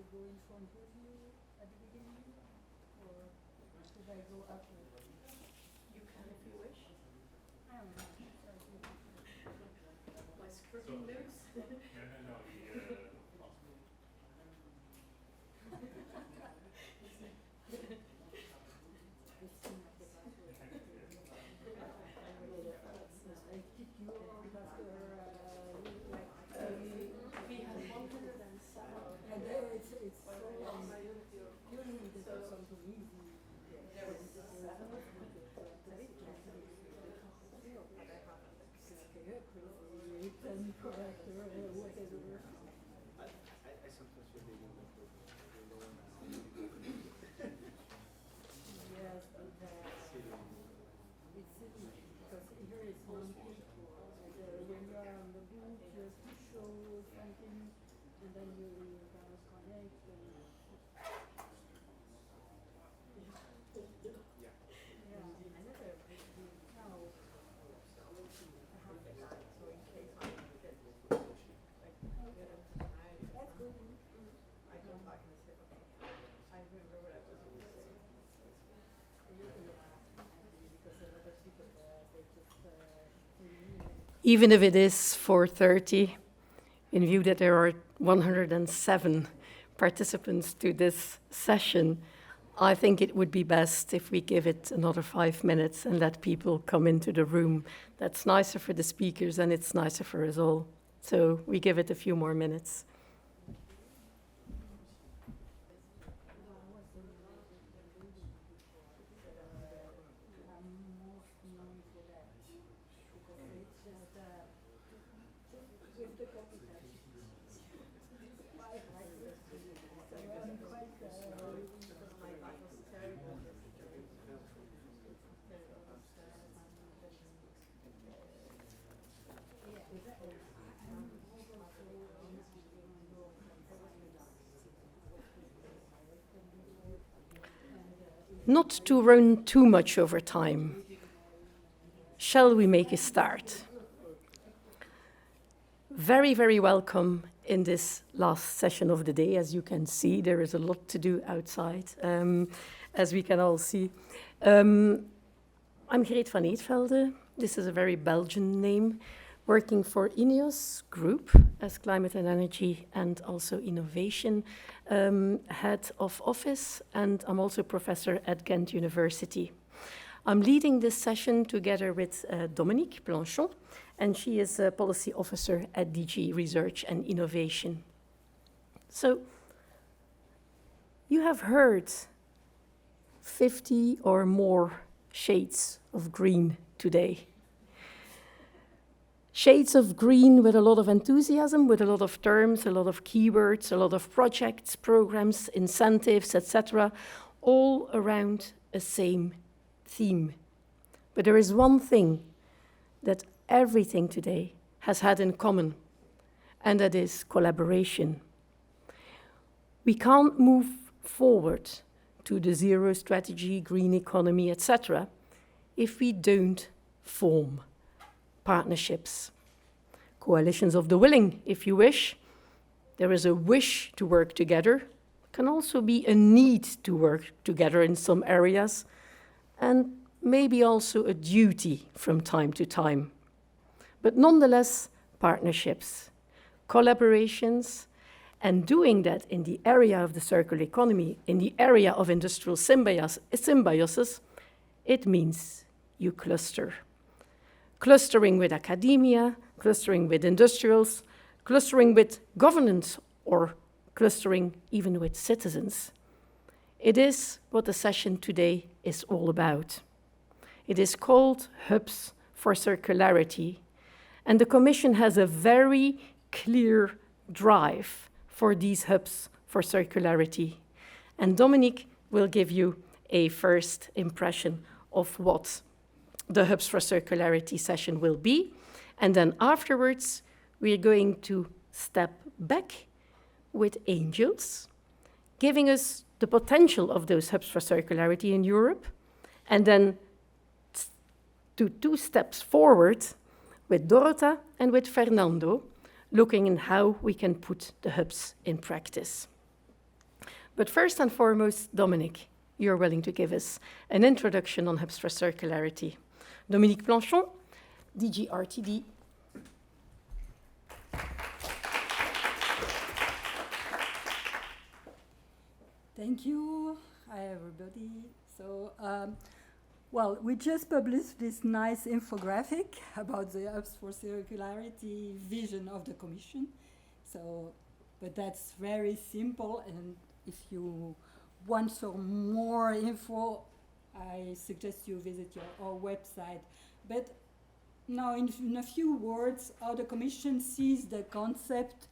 go in front with you at the beginning, or should I go after? You can if you wish. I don't know. My skirting loose. We have 107. And it's so usually this is something easy. There was 7. And correct or whatever. I sometimes feel they don't know Yes, but it's because here it's one thing. And when you are on the book, you have to show something, and then you kind of connect. And yeah, I never now. That's good. I go back and say, okay, I remember what I was going to say. Even if it is 4:30, in view that there are 107 participants to this session, I think it would be best if we give it another 5 minutes and let people come into the room. That's nicer for the speakers and it's nicer for us all. So we give it a few more minutes. Not to run too much over time, shall we make a start? Very, very welcome in this last session of the day. As you can see, there is a lot to do outside, as we can all see. I'm Greet van Eetvelde. This is a very Belgian name, working for INEOS Group as Climate and Energy and also Innovation Head of Office, and I'm also professor at Ghent University. I'm leading this session together with Dominique Planchon, and she is a policy officer at DG Research and Innovation. So, you have heard 50 or more shades of green today. Shades of green with a lot of enthusiasm, with a lot of terms, a lot of keywords, a lot of projects, programs, incentives, etc., all around a same theme. But there is one thing that everything today has had in common, and that is collaboration. We can't move forward to the zero strategy, green economy, etc., if we don't form partnerships, coalitions of the willing, if you wish. There is a wish to work together, can also be a need to work together in some areas, and maybe also a duty from time to time. But nonetheless, partnerships, collaborations, and doing that in the area of the circular economy, in the area of industrial symbiosis, it means you cluster. Clustering with academia, clustering with industrials, clustering with governance, or clustering even with citizens. It is what the session today is all about. It is called Hubs for Circularity, and the Commission has a very clear drive for these hubs for circularity. And Dominique will give you a first impression of what the Hubs for Circularity session will be. And then afterwards, we are going to step back with angels, giving us the potential of those hubs for circularity in Europe, and then to 2 steps forward with Dorota and with Fernando, looking at how we can put the hubs in practice. But first and foremost, Dominique, you're willing to give us an introduction on Hubs for Circularity. Dominique Planchon, DG RTD. Thank you. Hi, everybody. So, well, we just published this nice infographic about the Hubs for Circularity vision of the Commission. So, but that's very simple, and if you want some more info, I suggest you visit our website. But now, in a few words, how the Commission sees the concept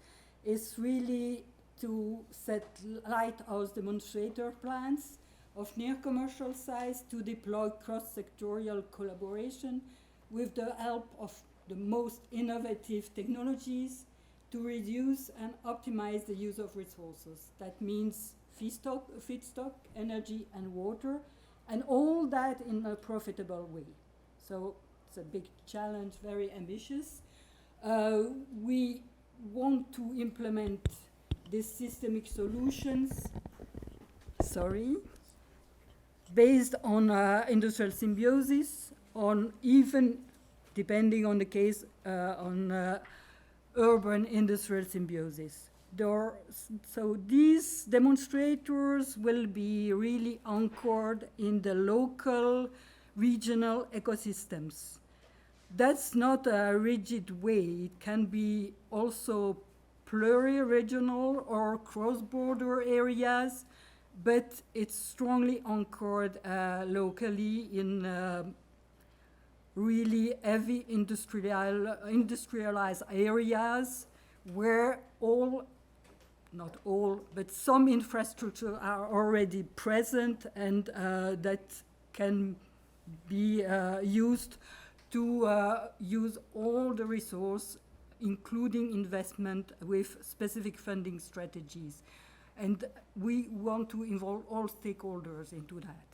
is really to set lighthouse demonstrator plans of near commercial size to deploy cross-sectorial collaboration with the help of the most innovative technologies to reduce and optimize the use of resources. That means feedstock, energy, and water, and all that in a profitable way. So it's a big challenge, very ambitious. We want to implement these systemic solutions, based on industrial symbiosis, on even, depending on the case, on urban industrial symbiosis. So these demonstrators will be really anchored in the local, regional ecosystems. That's not a rigid way. It can be also pluri-regional or cross-border areas, but it's strongly anchored locally in really heavy industrialized areas where not all, but some infrastructure are already present, and that can be used to use all the resource, including investment with specific funding strategies. And we want to involve all stakeholders into that.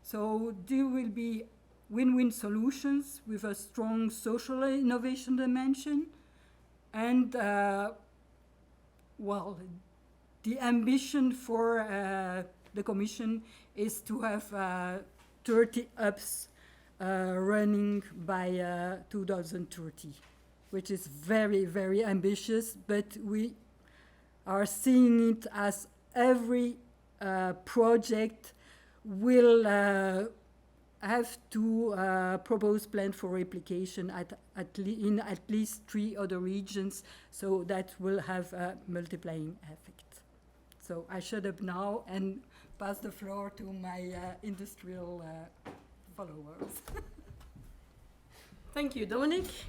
So there will be win-win solutions with a strong social innovation dimension. And, well, the ambition for the Commission is to have 30 hubs running by 2030, which is very, very ambitious, but we are seeing it as every project will have to propose plan for replication in at least 3 other regions, so that will have a multiplying effect. So I shut up now and pass the floor to my industrial followers. Thank you, Dominique.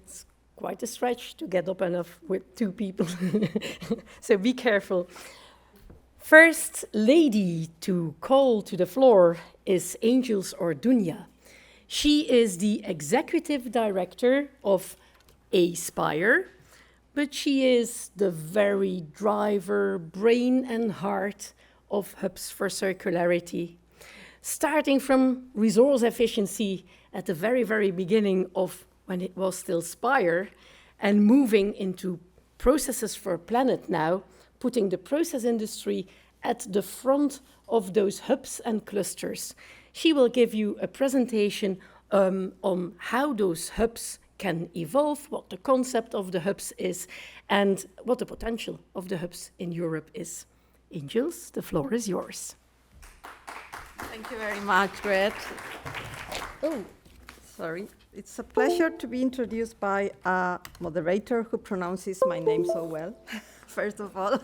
It's quite a stretch to get up enough with 2 people, so be careful. First lady to call to the floor is Angels Orduña. She is the executive director of Aspire, but she is the very driver, brain and heart of Hubs for Circularity. Starting from resource efficiency at the very, very beginning of when it was still Spire, and moving into processes for planet now, putting the process industry at the front of those hubs and clusters. She will give you a presentation on how those hubs can evolve, what the concept of the hubs is, and what the potential of the hubs in Europe is. Angels, the floor is yours. Thank you very much, Gret. Oh, sorry. It's a pleasure to be introduced by a moderator who pronounces my name so well, first of all.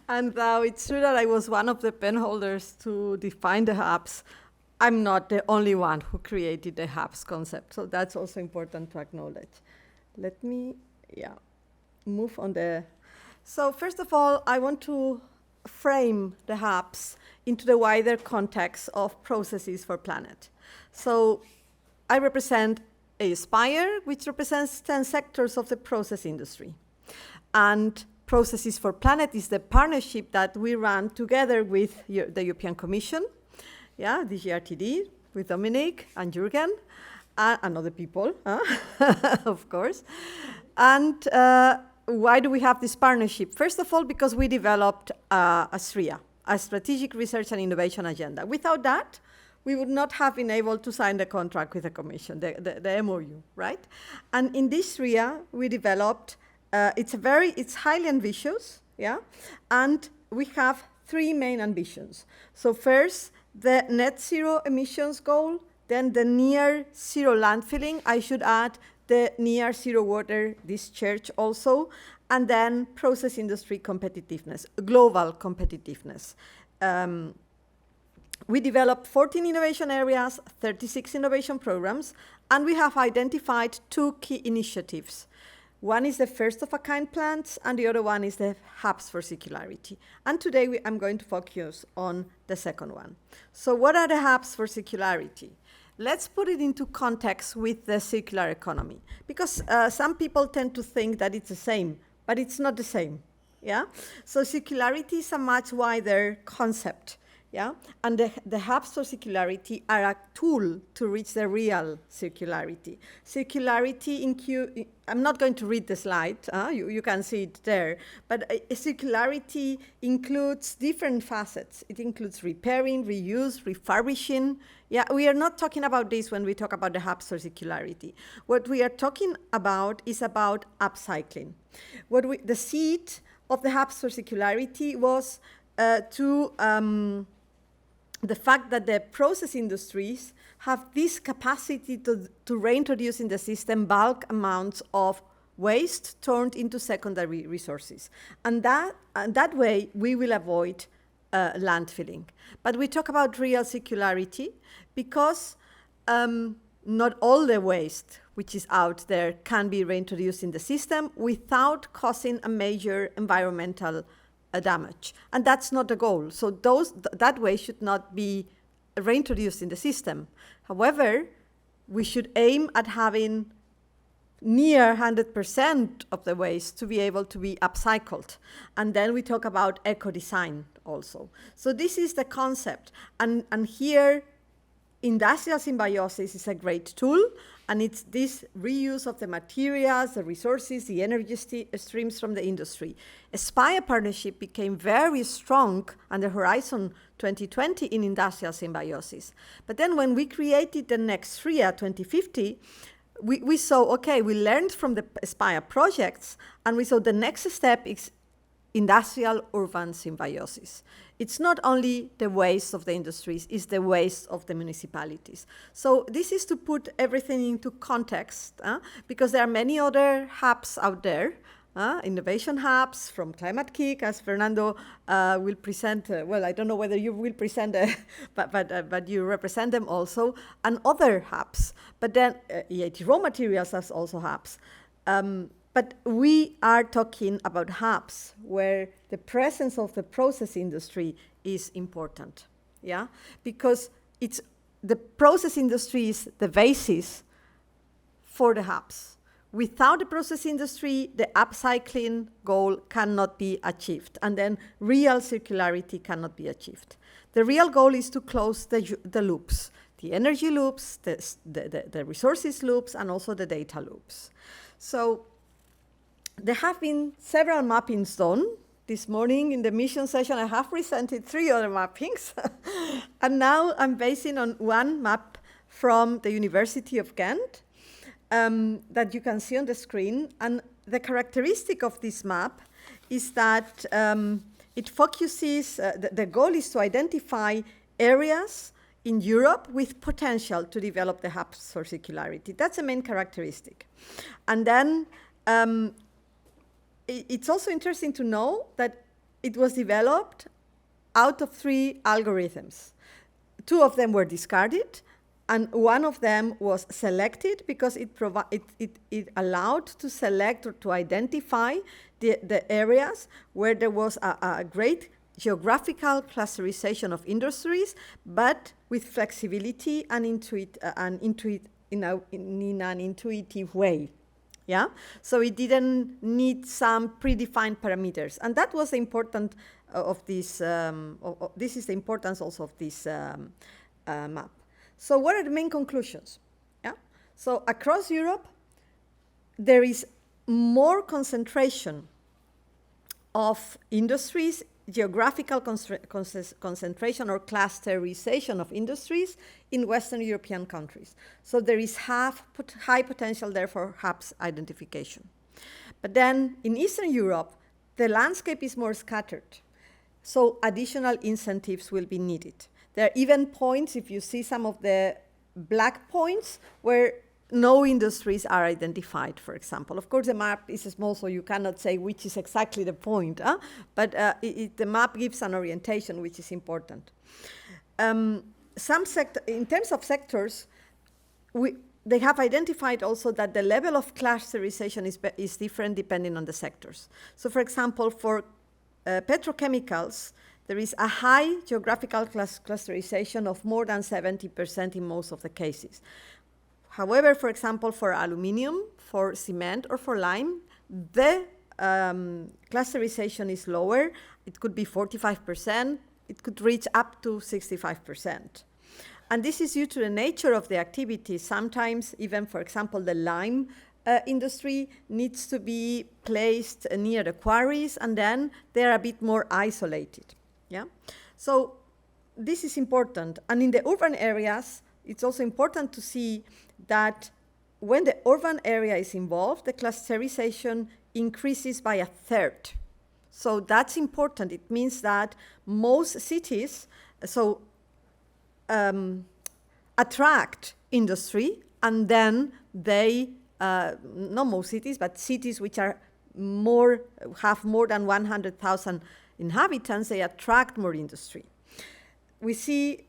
And now it's true that I was one of the penholders to define the hubs. I'm not the only one who created the hubs concept, so that's also important to acknowledge. Let me, move on the... So first of all, I want to frame the hubs into the wider context of processes for planet. So I represent Aspire, which represents 10 sectors of the process industry. And Processes for Planet is the partnership that we run together with the European Commission, DG RTD, with Dominique and Jürgen, and other people, of course. And why do we have this partnership? First of all, because we developed a SRIA, a Strategic Research and Innovation Agenda. Without that, we would not have been able to sign the contract with the Commission, the MOU, right? And in this SRIA, we developed, it's highly ambitious, yeah? And we have 3 main ambitions. So first, the net zero emissions goal, then the near zero landfilling, I should add the near zero water discharge also, and then process industry competitiveness, global competitiveness. We developed 14 innovation areas, 36 innovation programs, and we have identified 2 key initiatives. One is the first-of-a-kind plants, and the other one is the hubs for circularity. And today I'm going to focus on the second one. So what are the hubs for circularity? Let's put it into context with the circular economy, because some people tend to think that it's the same, but it's not the same, yeah? So circularity is a much wider concept, yeah? And the hubs for circularity are a tool to reach the real circularity. Circularity, I'm not going to read the slide, you can see it there, but circularity includes different facets. It includes repairing, reuse, refurbishing. Yeah, we are not talking about this when we talk about the hubs for circularity. What we are talking about is about upcycling. The seed of the hubs for circularity was the fact that the process industries have this capacity to reintroduce in the system bulk amounts of waste turned into secondary resources. And that way, we will avoid landfilling. But we talk about real circularity because not all the waste which is out there can be reintroduced in the system without causing a major environmental damage. And that's not the goal. So that waste should not be reintroduced in the system. However, we should aim at having near 100% of the waste to be able to be upcycled. And then we talk about eco-design also. So this is the concept. And here, industrial symbiosis is a great tool, and it's this reuse of the materials, the resources, the energy streams from the industry. Aspire partnership became very strong under Horizon 2020 in industrial symbiosis. But then when we created the next SRIA 2050, we saw, okay, we learned from the Aspire projects, and we saw the next step is industrial urban symbiosis. It's not only the waste of the industries, it's the waste of the municipalities. So this is to put everything into context, because there are many other hubs out there, innovation hubs from Climate Kick, as Fernando will present. Well, I don't know whether you will present, but you represent them also, and other hubs. But then EIT Raw Materials has also hubs. But we are talking about hubs where the presence of the process industry is important, yeah? Because the process industry is the basis for the hubs. Without the process industry, the upcycling goal cannot be achieved, and then real circularity cannot be achieved. The real goal is to close the loops, the energy loops, the resources loops, and also the data loops. So there have been several mappings done. This morning in the mission session, I have presented 3 other mappings. And now I'm basing on one map from the University of Ghent that you can see on the screen. And the characteristic of this map is that it focuses, the goal is to identify areas in Europe with potential to develop the hubs for circularity. That's the main characteristic. And then it's also interesting to know that it was developed out of 3 algorithms. 2 of them were discarded, and one of them was selected because it allowed to select or to identify the areas where there was a great geographical clusterization of industries, but with flexibility and in an intuitive way. Yeah, so it didn't need some predefined parameters, and that was the important of this. This is the importance also of this map. So, what are the main conclusions? Yeah, so across Europe, there is more concentration of industries, geographical concentration or clusterization of industries in Western European countries. So there is high potential there for hubs identification. But then in Eastern Europe, the landscape is more scattered. So additional incentives will be needed. There are even points, if you see some of the black points, where no industries are identified, for example. Of course, the map is small, so you cannot say which is exactly the point, but the map gives an orientation, which is important. In terms of sectors, they have identified also that the level of clusterization is different depending on the sectors. So, for example, for petrochemicals, there is a high geographical clusterization of more than 70% in most of the cases. However, for example, for aluminium, for cement, or for lime, the clusterization is lower. It could be 45%. It could reach up to 65%. And this is due to the nature of the activity. Sometimes even, for example, the lime industry needs to be placed near the quarries, and then they're a bit more isolated. Yeah? So this is important. And in the urban areas, it's also important to see that when the urban area is involved, the clusterization increases by a third. So that's important. It means that most cities attract industry, and then they, not most cities, but cities which are have more than 100,000 inhabitants, they attract more industry. We see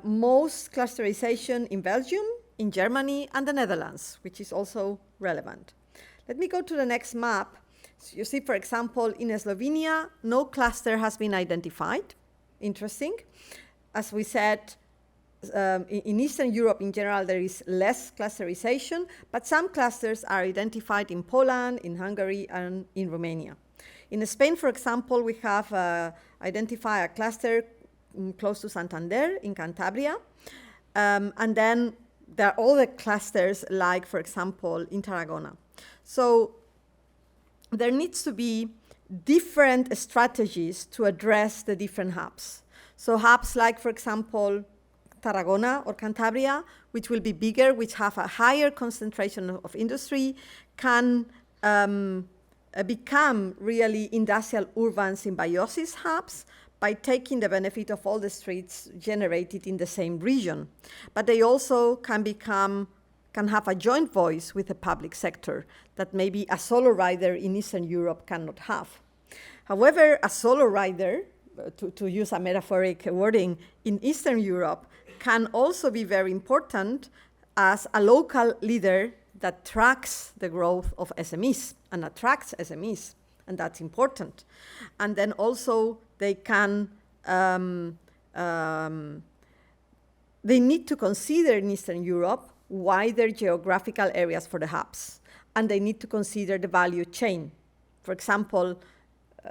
most clusterization in Belgium, in Germany, and the Netherlands, which is also relevant. Let me go to the next map. So you see, for example, in Slovenia, no cluster has been identified. Interesting. As we said, in Eastern Europe in general, there is less clusterization, but some clusters are identified in Poland, in Hungary, and in Romania. In Spain, for example, we have identified a cluster close to Santander in Cantabria. And then there are other clusters, like, for example, in Tarragona. So there needs to be different strategies to address the different hubs. So hubs like, for example, Tarragona or Cantabria, which will be bigger, which have a higher concentration of industry, can become really industrial urban symbiosis hubs by taking the benefit of all the streets generated in the same region. But they also can have a joint voice with the public sector that maybe a solo rider in Eastern Europe cannot have. However, a solo rider, to use a metaphoric wording, in Eastern Europe can also be very important as a local leader that tracks the growth of SMEs and attracts SMEs, and that's important. And then also they can, they need to consider in Eastern Europe wider geographical areas for the hubs, and they need to consider the value chain. For example,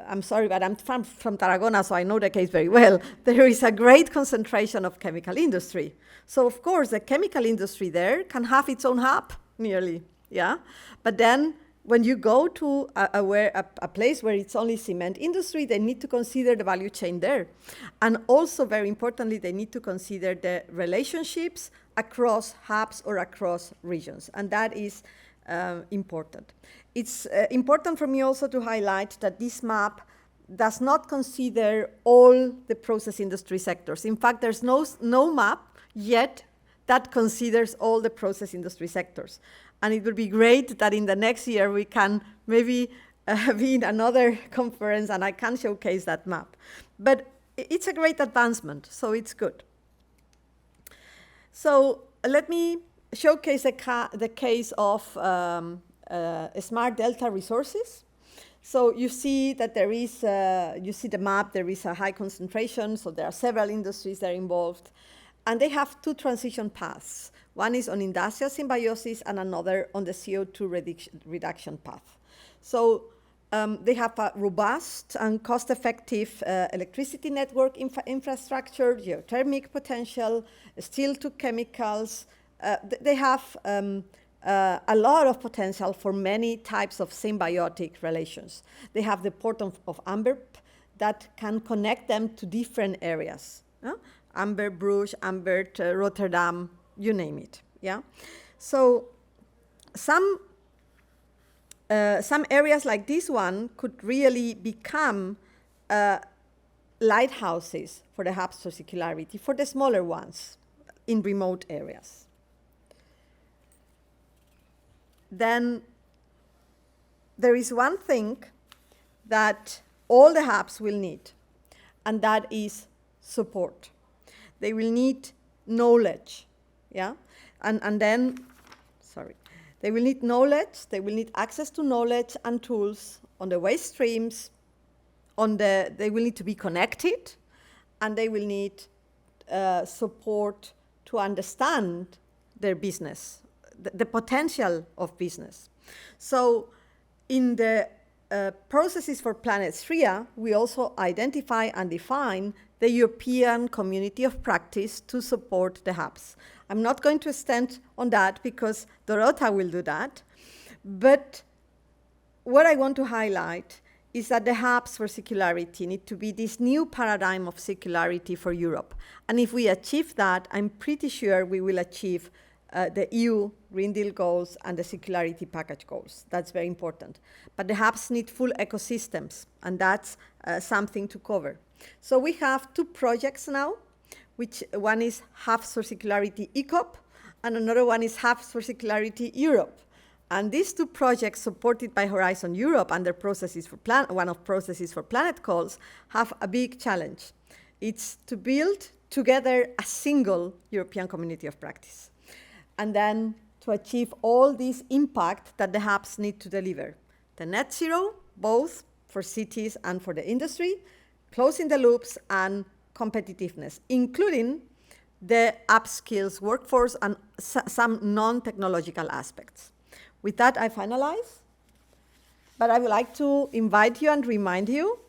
I'm sorry, but I'm from Tarragona, so I know the case very well. There is a great concentration of chemical industry. So of course, the chemical industry there can have its own hub, nearly, yeah? But then when you go to a place where it's only cement industry, they need to consider the value chain there. And also, very importantly, they need to consider the relationships across hubs or across regions. And that is important. It's important for me also to highlight that this map does not consider all the process industry sectors. In fact, there's no map yet that considers all the process industry sectors. And it would be great that in the next year we can maybe be in another conference and I can showcase that map. But it's a great advancement, so it's good. So let me showcase the case of smart delta resources. So you see that there is, you see the map, there is a high concentration, so there are several industries that are involved. And they have two transition paths. One is on industrial symbiosis and another on the CO2 reduction path. So they have a robust and cost-effective electricity network infrastructure, geothermic potential, steel to chemicals. They have a lot of potential for many types of symbiotic relations. They have the port of Antwerp that can connect them to different areas. Antwerp, Bruges, Antwerp, Rotterdam, you name it. Yeah. So some areas like this one could really become lighthouses for the hubs for circularity, for the smaller ones in remote areas. Then there is one thing that all the hubs will need, and that is support. They will need knowledge, yeah? And then, sorry, they will need knowledge, they will need access to knowledge and tools on the waste streams, they will need to be connected, and they will need support to understand their business, the potential of business. So in the Processes for Planet SRIA, we also identify and define the European community of practice to support the hubs. I'm not going to extend on that because Dorota will do that. But what I want to highlight is that the hubs for circularity need to be this new paradigm of circularity for Europe. And if we achieve that, I'm pretty sure we will achieve the EU Green Deal goals and the circularity package goals. That's very important. But the hubs need full ecosystems, and that's something to cover. So we have 2 projects now, which one is Hubs for Circularity ECOP, and another one is Hubs for Circularity Europe. And these 2 projects, supported by Horizon Europe under Processes for one of Processes for Planet calls, have a big challenge. It's to build together a single European community of practice, and then to achieve all this impact that the hubs need to deliver. The net zero, both for cities and for the industry, closing the loops, and competitiveness, including the upskills workforce and some non-technological aspects. With that, I finalize. But I would like to invite you and remind you,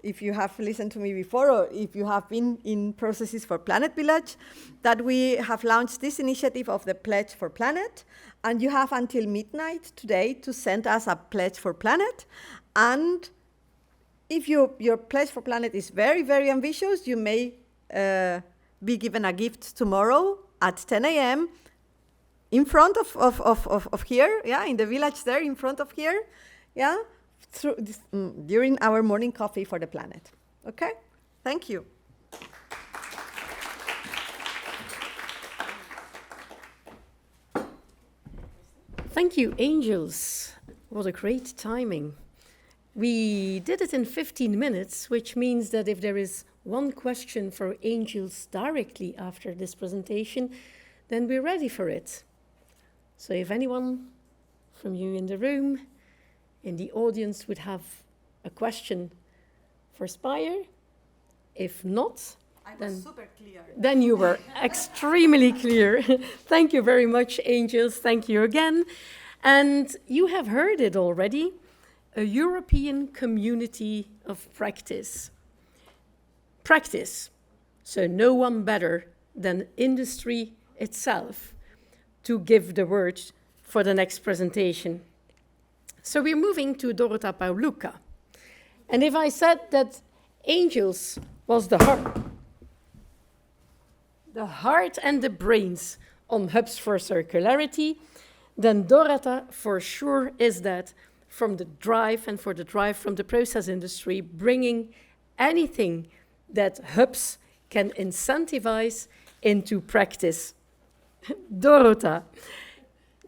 if you have listened to me before or if you have been in Processes for Planet Village, that we have launched this initiative of the Pledge for Planet, and you have until midnight today to send us a Pledge for Planet. And if your Pledge for Planet is very, very ambitious, you may be given a gift tomorrow at 10 a.m. in front of here, yeah, in the village there in front of here, yeah, during our morning coffee for the planet. Okay? Thank you. Thank you, Angels. What a great timing. We did it in 15 minutes, which means that if there is one question for Angels directly after this presentation, then we're ready for it. So if anyone from you in the room, in the audience would have a question for Spire, if not, then you were extremely clear. Thank you very much, Angels. Thank you again. And you have heard it already, a European community of practice. Practice. So no one better than industry itself to give the word for the next presentation. So we're moving to Dorota Pauluca. And if I said that Angels was the heart and the brains on Hubs for Circularity, then Dorota for sure is that from the drive and for the drive from the process industry, bringing anything that hubs can incentivize into practice. Dorota,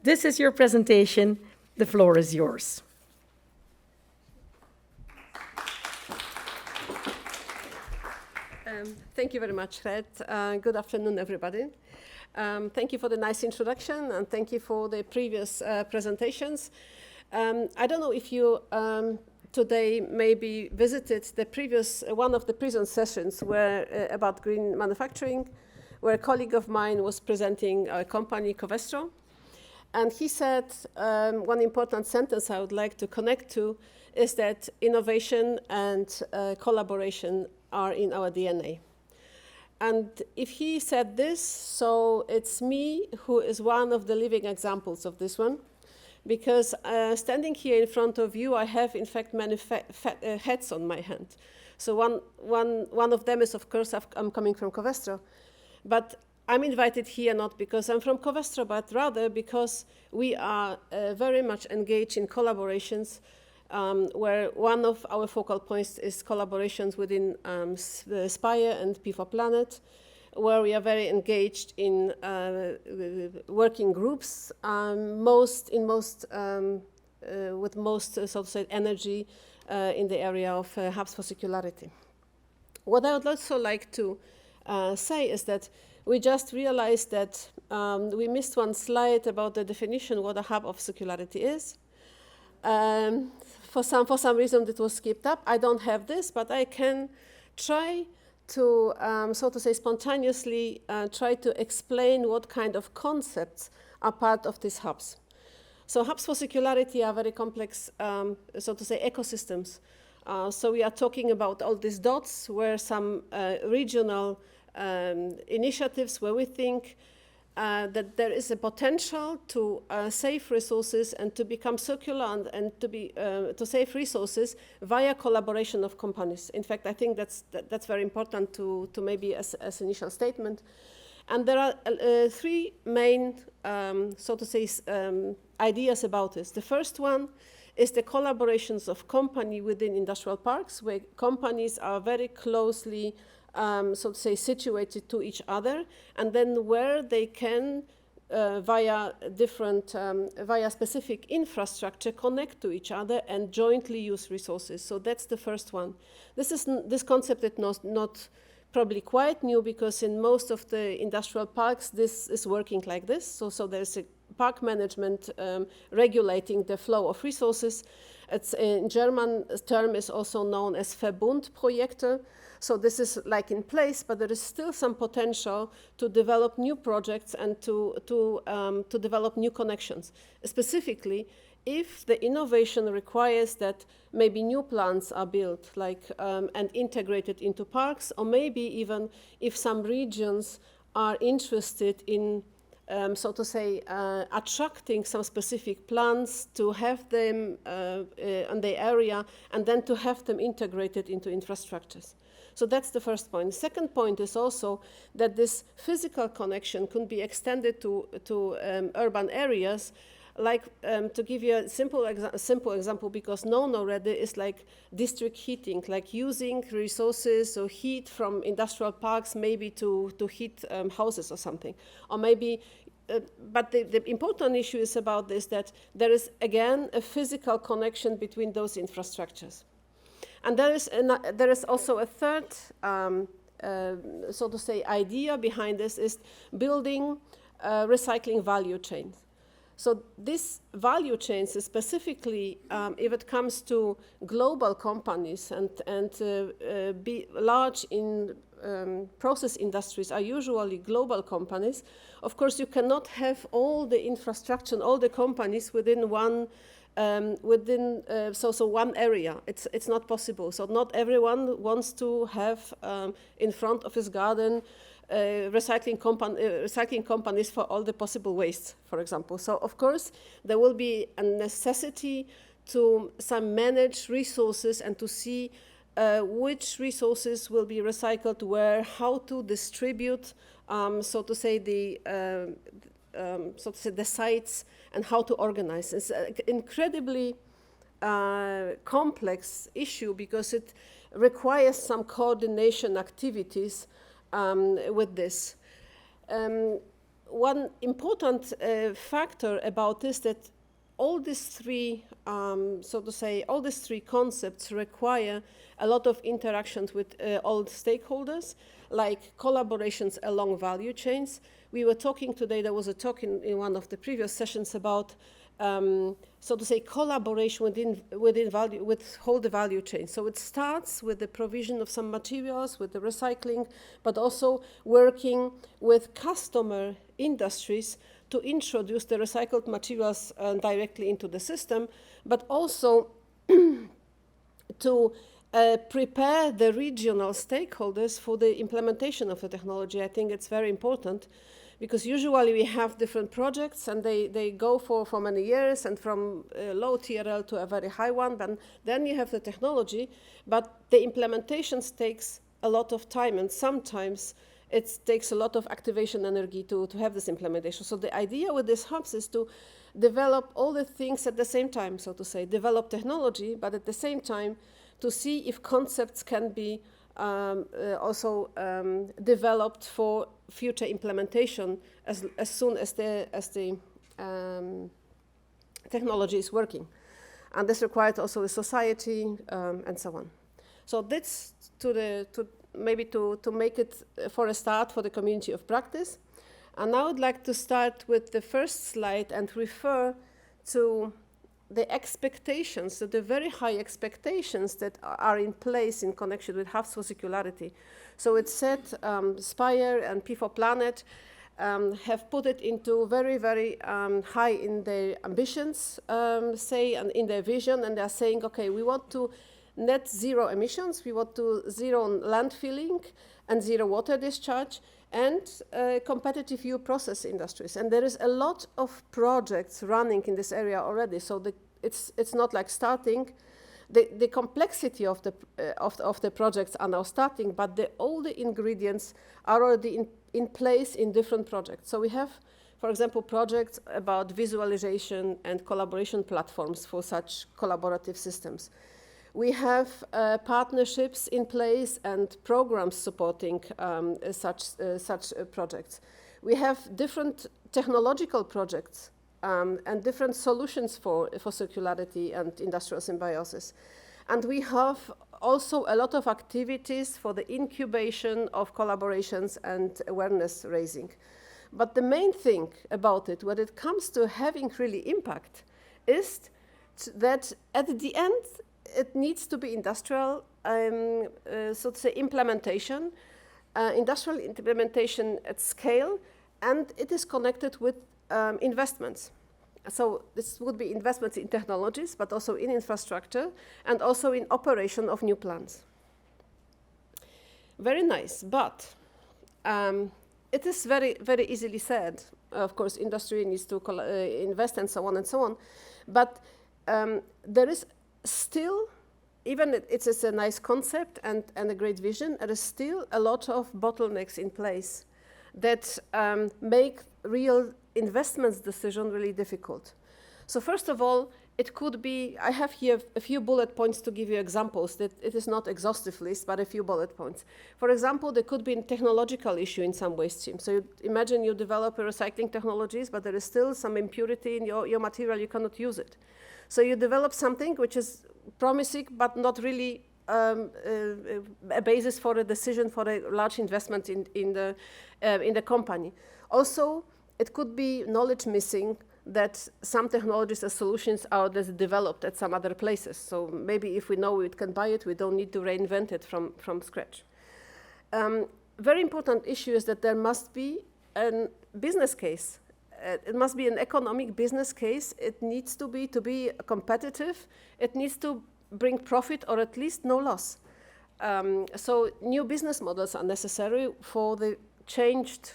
this is your presentation. The floor is yours. Thank you very much, Red. Good afternoon, everybody. Thank you for the nice introduction, and thank you for the previous presentations. I don't know if you today maybe visited the previous one of the previous sessions where about green manufacturing, where a colleague of mine was presenting our company, Covestro. And he said one important sentence I would like to connect to is that innovation and collaboration are in our DNA. And if he said this, so it's me who is one of the living examples of this one. Because standing here in front of you, I have in fact many hats on my hand. So one of them is, of course, I'm coming from Covestro. But I'm invited here not because I'm from Covestro, but rather because we are very much engaged in collaborations where one of our focal points is collaborations within Spire and P4Planet, where we are very engaged in working groups, with most, so to say, energy in the area of hubs for circularity. What I would also like to say is that we just realized that we missed one slide about the definition what a hub of circularity is. For some reason it was skipped up. I don't have this, but I can try to, so to say, spontaneously try to explain what kind of concepts are part of these hubs. So hubs for circularity are very complex, so to say, ecosystems. So we are talking about all these dots where some regional initiatives where we think that there is a potential to save resources and to become circular and to save resources via collaboration of companies. In fact, I think that's very important to maybe as initial statement. And there are three main, so to say, ideas about this. The first one is the collaborations of company within industrial parks, where companies are very closely so to say, situated to each other, and then where they can, via specific infrastructure, connect to each other and jointly use resources. So that's the first one. This concept is not probably quite new, because in most of the industrial parks, this is working like this. So there's a park management regulating the flow of resources. It's in German term is also known as Verbundprojekte. So this is like in place, but there is still some potential to develop new projects and to develop new connections. Specifically, if the innovation requires that maybe new plants are built, like and integrated into parks, or maybe even if some regions are interested in, so to say, attracting some specific plants to have them in the area, and then to have them integrated into infrastructures. So that's the first point. The second point is also that this physical connection could be extended to urban areas. Like, to give you a simple example, because known already, is like district heating, like using resources or heat from industrial parks maybe to heat houses or something. Or maybe, but the important issue is about this, that there is, again, a physical connection between those infrastructures. And there is also a third, so to say, idea behind this, is building recycling value chains. So this value chains, specifically, if it comes to global companies and be large in process industries, are usually global companies. Of course, you cannot have all the infrastructure and all the companies within one. So one area. It's not possible. So not everyone wants to have in front of his garden recycling companies for all the possible waste, for example. So of course there will be a necessity to manage resources and to see which resources will be recycled where, how to distribute, so to say, the sites, and how to organize. It's an incredibly complex issue, because it requires some coordination activities with this. One important factor about this, that all these three, so to say, all these three concepts require a lot of interactions with all stakeholders, like collaborations along value chains. We were talking today, there was a talk in one of the previous sessions about, so to say, collaboration with whole the value chain. So it starts with the provision of some materials, with the recycling, but also working with customer industries to introduce the recycled materials directly into the system, but also to prepare the regional stakeholders for the implementation of the technology. I think it's very important, because usually we have different projects and they go for many years, and from low TRL to a very high one, but then you have the technology, but the implementations takes a lot of time, and sometimes it takes a lot of activation energy to have this implementation. So the idea with these hubs is to develop all the things at the same time, so to say, develop technology, but at the same time to see if concepts can be also developed for future implementation as soon as the technology is working. And this required also the society and so on. So that's maybe to make it for a start for the community of practice. And now I'd like to start with the first slide and refer to the expectations, the very high expectations that are in place in connection with hubs for circularity. So it's said Spire and P4Planet have put it into very, very high in their ambitions, say, and in their vision, and they're saying, okay, we want to net zero emissions, we want to zero landfilling and zero water discharge, and competitive new process industries. And there is a lot of projects running in this area already, so it's not like starting. The complexity of the projects are now starting, but all the ingredients are already in place in different projects. So we have, for example, projects about visualization and collaboration platforms for such collaborative systems. We have partnerships in place and programs supporting such projects. We have different technological projects and different solutions for circularity and industrial symbiosis. And we have also a lot of activities for the incubation of collaborations and awareness raising. But the main thing about it, when it comes to having really impact, is that at the end, it needs to be industrial, so to say, implementation, industrial implementation at scale, and it is connected with investments. So this would be investments in technologies, but also in infrastructure, and also in operation of new plants. Very nice, but it is very, very easily said. Of course, industry needs to invest and so on, but there is still, even it's a nice concept and a great vision, there is still a lot of bottlenecks in place that make real investments decision really difficult. So first of all, it could be, I have here a few bullet points to give you examples, that it is not exhaustive list, but a few bullet points. For example, there could be a technological issue in some waste stream. So imagine you develop a recycling technologies, but there is still some impurity in your material, you cannot use it. So you develop something which is promising, but not really a basis for a decision for a large investment in the company. Also, it could be knowledge missing that some technologies and solutions are developed at some other places. So maybe if we know we can buy it, we don't need to reinvent it from scratch. Very important issue is that there must be a business case. It must be an economic business case. It needs to be competitive. It needs to bring profit or at least no loss. So new business models are necessary for the changed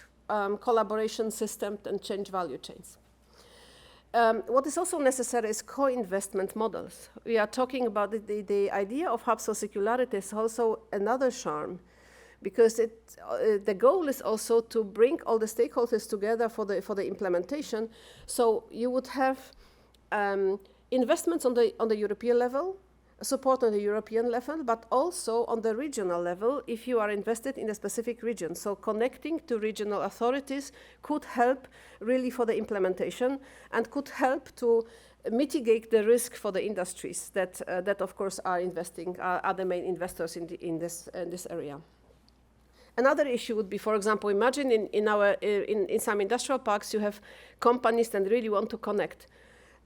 collaboration system and change value chains. What is also necessary is co-investment models. We are talking about the idea of hubs for circularity is also another charm, because the goal is also to bring all the stakeholders together for the implementation. So you would have investments on the European level, support on the European level, but also on the regional level if you are invested in a specific region. So connecting to regional authorities could help really for the implementation and could help to mitigate the risk for the industries that of course are investing, are the main investors in this area. Another issue would be, for example, imagine in some industrial parks you have companies that really want to connect.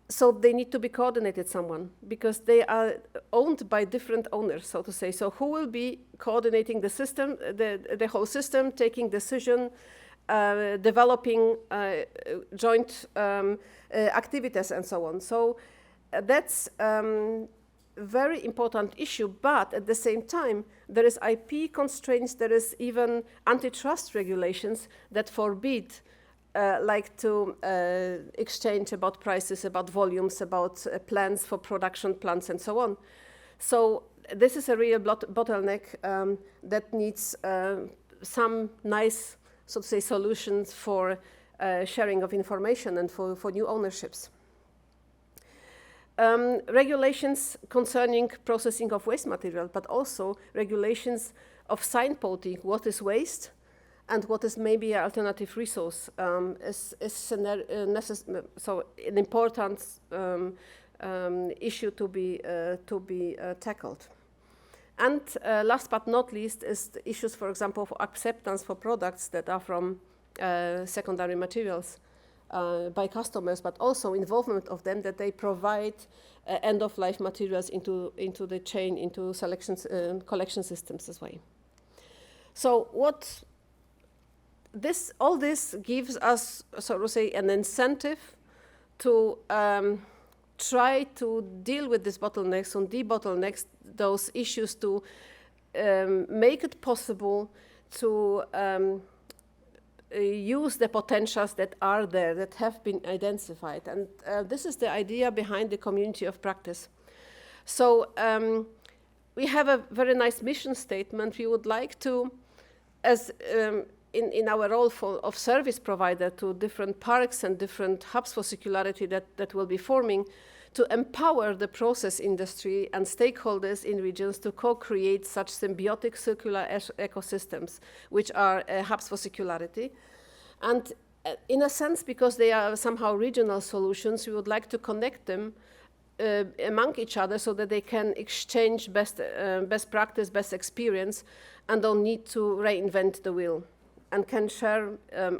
So they need to be coordinated someone, because they are owned by different owners, so to say. So who will be coordinating the system, the whole system, taking decision, developing joint activities and so on. So that's very important issue, but at the same time, there is IP constraints, there is even antitrust regulations that forbid like to exchange about prices, about volumes, about plans for production plants and so on. So this is a real bottleneck that needs some nice, so to say, solutions for sharing of information and for new ownerships. Regulations concerning processing of waste material, but also regulations of signposting what is waste and what is maybe an alternative resource is so an important issue to be tackled. And last but not least is the issues, for example, of acceptance for products that are from secondary materials by customers, but also involvement of them that they provide end-of-life materials into the chain, into collection systems as well. So all this gives us, so to say, an incentive to try to deal with these bottlenecks and debottleneck those issues to make it possible to use the potentials that are there, that have been identified. And this is the idea behind the community of practice. So we have a very nice mission statement. We would like to, as in our role of service provider to different parks and different hubs for circularity that will be forming, to empower the process industry and stakeholders in regions to co-create such symbiotic circular ecosystems, which are hubs for circularity. And in a sense, because they are somehow regional solutions, we would like to connect them among each other so that they can exchange best practice, best experience, and don't need to reinvent the wheel, and can share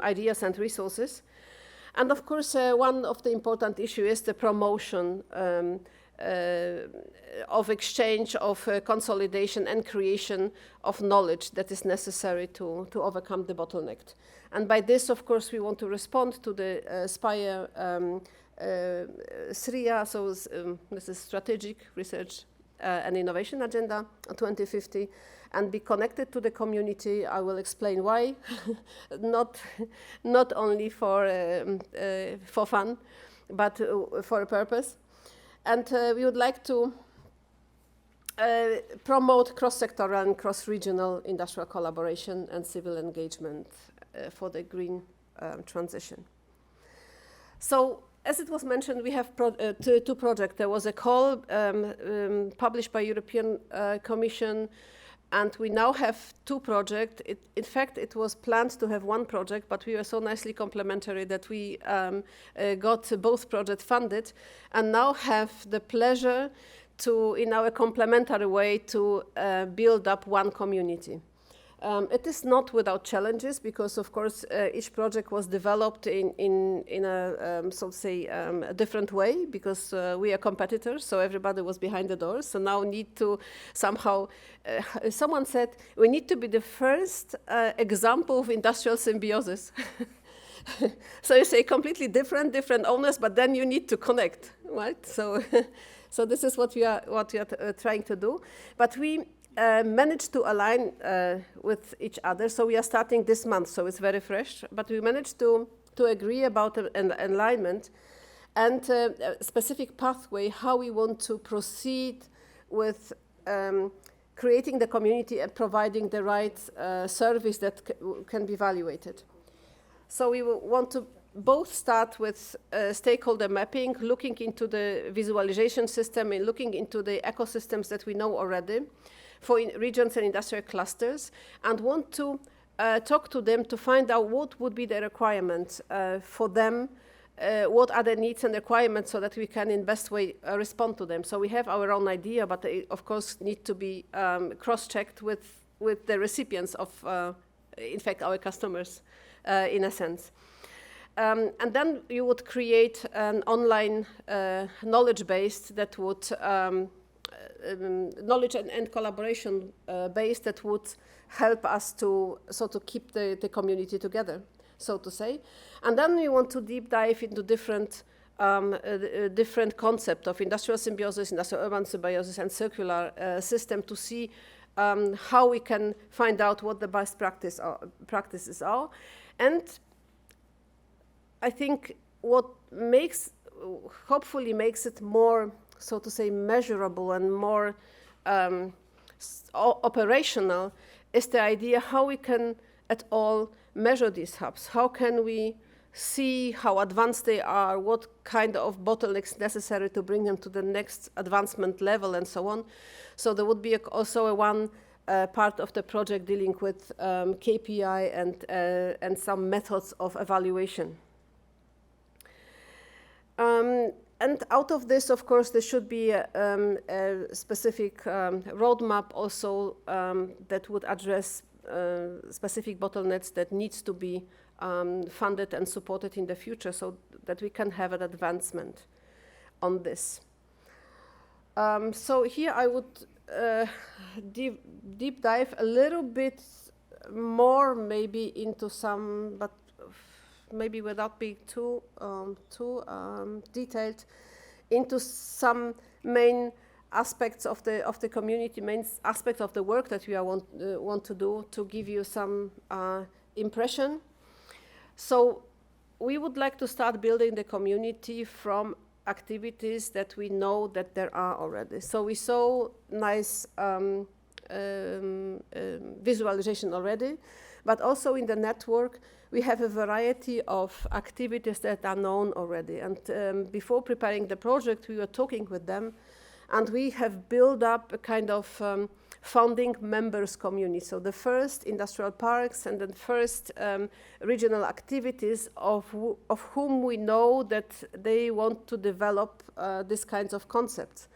ideas and resources. And of course, one of the important issues is the promotion of exchange, of consolidation and creation of knowledge that is necessary to overcome the bottleneck. And by this, of course, we want to respond to the SPIRE SRIA, so this is Strategic Research and Innovation Agenda 2050, and be connected to the community. I will explain why, not only for fun, but for a purpose. And we would like to promote cross-sectoral and cross-regional industrial collaboration and civil engagement for the green transition. So, as it was mentioned, we have two projects. There was a call published by European Commission, and we now have two projects. In fact, it was planned to have one project, but we were so nicely complementary that we got both projects funded, and now have the pleasure to, in our complementary way, to build up one community. It is not without challenges, because of course each project was developed in a so to say a different way, because we are competitors, so everybody was behind the doors. So now need to somehow, someone said, we need to be the first example of industrial symbiosis. So you say completely different owners, but then you need to connect, right? So, so this is what we are trying to do, but we managed to align with each other. So we are starting this month, so it's very fresh, but we managed to agree about an alignment and a specific pathway, how we want to proceed with creating the community and providing the right service that can be evaluated. So we want to both start with stakeholder mapping, looking into the visualization system and looking into the ecosystems that we know already, for regions and industrial clusters, and want to talk to them to find out what would be the requirements for them, what are the needs and requirements, so that we can in best way respond to them. So we have our own idea, but they of course need to be cross-checked with the recipients of, in fact, our customers, in a sense. And then you would create an online knowledge base that would knowledge and collaboration base that would help us to keep the community together, so to say. And then we want to deep dive into different different concept of industrial symbiosis, industrial urban symbiosis, and circular system to see how we can find out what the best practices are. And I think what hopefully makes it more, so to say, measurable and more operational is the idea how we can at all measure these hubs. How can we see how advanced they are, what kind of bottlenecks necessary to bring them to the next advancement level, and so on. So there would be also one part of the project dealing with KPI and some methods of evaluation. And out of this, of course, there should be a specific roadmap also that would address specific bottlenecks that needs to be funded and supported in the future so that we can have an advancement on this. So here I would deep dive a little bit more maybe into some, but maybe without being too detailed, into some main aspects of the community, main aspects of the work that we want to do, to give you some impression. So we would like to start building the community from activities that we know that there are already. So we saw nice visualization already, but also in the network we have a variety of activities that are known already. And before preparing the project, we were talking with them, and we have built up a kind of founding members community. So the first industrial parks and the first regional activities of whom we know that they want to develop these kinds of concepts.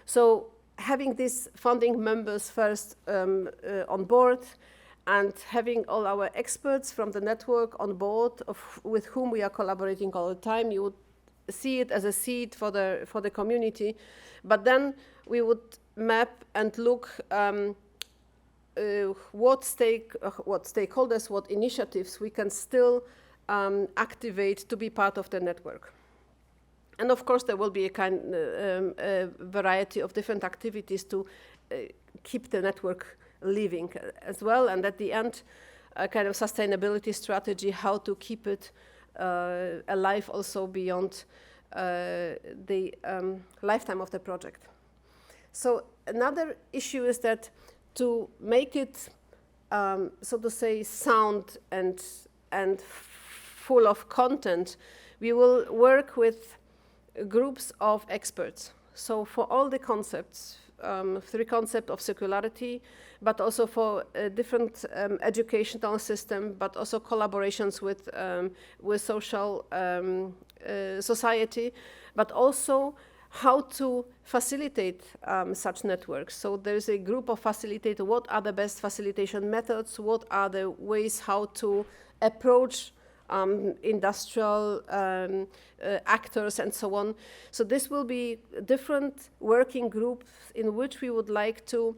So having these founding members first on board, and having all our experts from the network on board with whom we are collaborating all the time, you would see it as a seed for the community. But then we would map and look what stakeholders, what initiatives we can still activate to be part of the network. And of course, there will be a variety of different activities to keep the network living as well. And at the end, a kind of sustainability strategy, how to keep it alive also beyond the lifetime of the project. So another issue is that to make it, so to say, sound and full of content, we will work with groups of experts. So for all the concepts, three concepts of circularity, but also for a different educational system, but also collaborations with social society, but also how to facilitate such networks. So there's a group of facilitators. What are the best facilitation methods? What are the ways how to approach industrial actors and so on. So this will be different working groups in which we would like to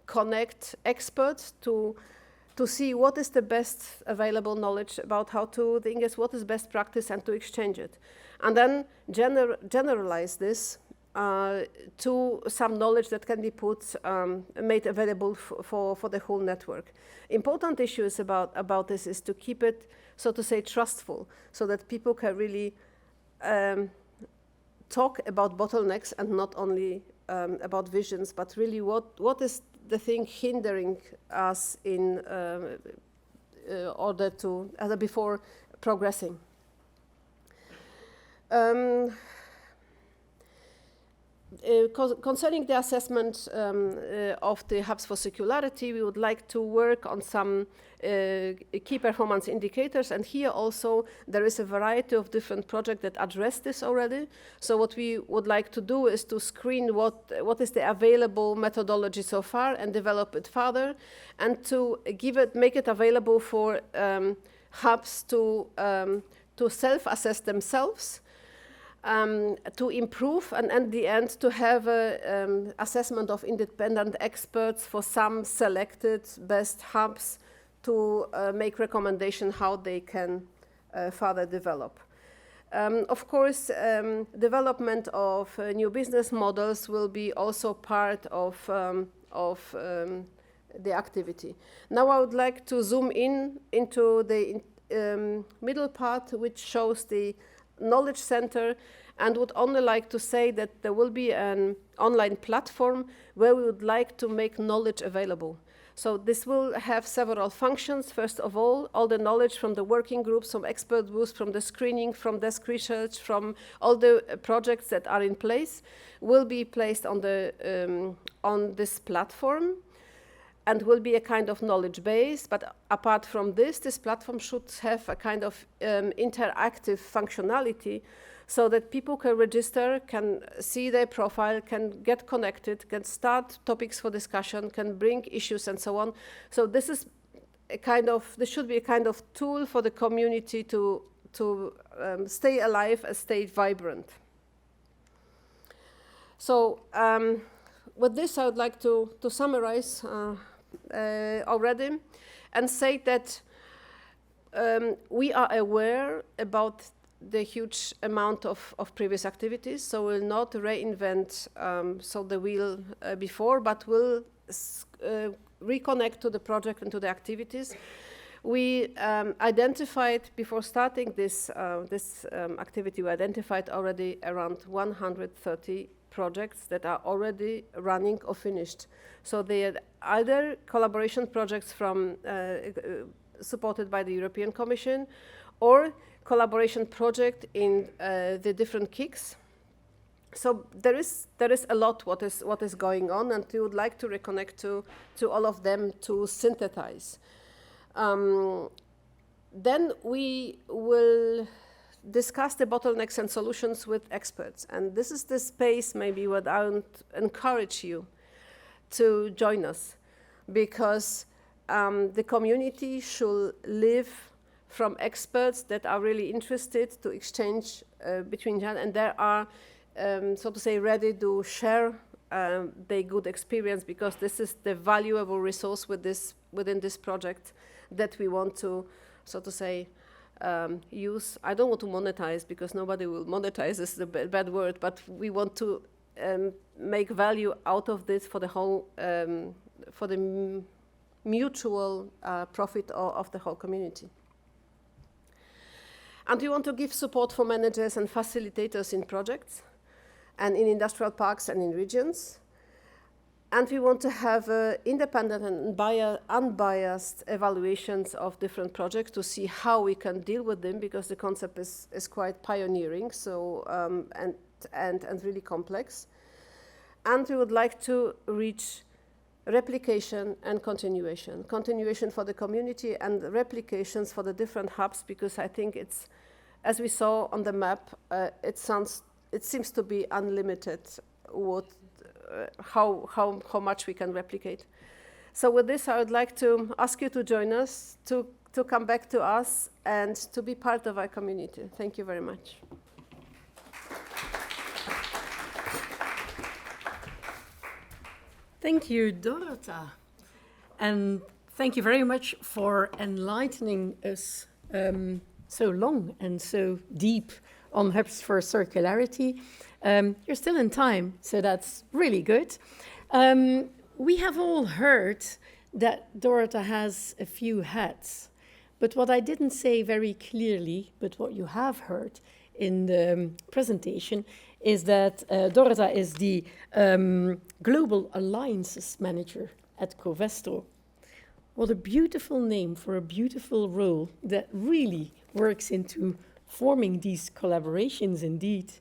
connect experts to see what is the best available knowledge about how to think, what is best practice, and to exchange it. And then generalize this to some knowledge that can be made available for the whole network. Important issues about this is to keep it, so to say, trustful, so that people can really talk about bottlenecks and not only about visions, but really what is the thing hindering us in order to, before progressing. Concerning the assessment of the hubs for circularity, we would like to work on some key performance indicators, and here also there is a variety of different projects that address this already. So what we would like to do is to screen what is the available methodology so far and develop it further, and to make it available for hubs to self-assess themselves, to improve, and at the end to have an assessment of independent experts for some selected best hubs to make recommendation how they can further develop. Of course, development of new business models will be also part of the activity. Now I would like to zoom into the middle part, which shows the knowledge center, and would only like to say that there will be an online platform where we would like to make knowledge available. So this will have several functions. First of all the knowledge from the working groups, from expert booths, from the screening, from desk research, from all the projects that are in place, will be placed on this platform, and will be a kind of knowledge base. But apart from this platform should have a kind of interactive functionality, so that people can register, can see their profile, can get connected, can start topics for discussion, can bring issues and so on. So this should be a kind of tool for the community to stay alive and stay vibrant. So with this, I would like to summarize already and say that we are aware about the huge amount of previous activities, so we'll not reinvent the wheel before, but we'll reconnect to the project and to the activities. We identified, before starting this activity, we identified already around 130 projects that are already running or finished. So they are either collaboration projects from supported by the European Commission, or collaboration project in the different KICs. So there is a lot what is going on, and we would like to reconnect to all of them to synthesize. Then we will discuss the bottlenecks and solutions with experts, and this is the space maybe what I would encourage you to join us, because the community should live from experts that are really interested to exchange between each other, and they are, so to say, ready to share their good experience, because this is the valuable resource within this project that we want to, so to say, use. I don't want to monetize, because nobody will monetize, this is a bad word, but we want to make value out of this for the whole, for the mutual profit of the whole community. And we want to give support for managers and facilitators in projects and in industrial parks and in regions. And we want to have independent and unbiased evaluations of different projects to see how we can deal with them, because the concept is quite pioneering, so and really complex. And we would like to reach replication and continuation for the community and replications for the different hubs, because I think it's, as we saw on the map, it seems to be unlimited how much we can replicate. So with this, I would like to ask you to join us, to come back to us and to be part of our community. Thank you very much. Thank you, Dorota. And thank you very much for enlightening us so long and so deep on Hubs for Circularity. You're still in time, so that's really good. We have all heard that Dorota has a few hats, but what I didn't say very clearly, but what you have heard in the presentation, is that Dorota is the Global Alliances Manager at Covestro. What a beautiful name for a beautiful role that really works into forming these collaborations indeed.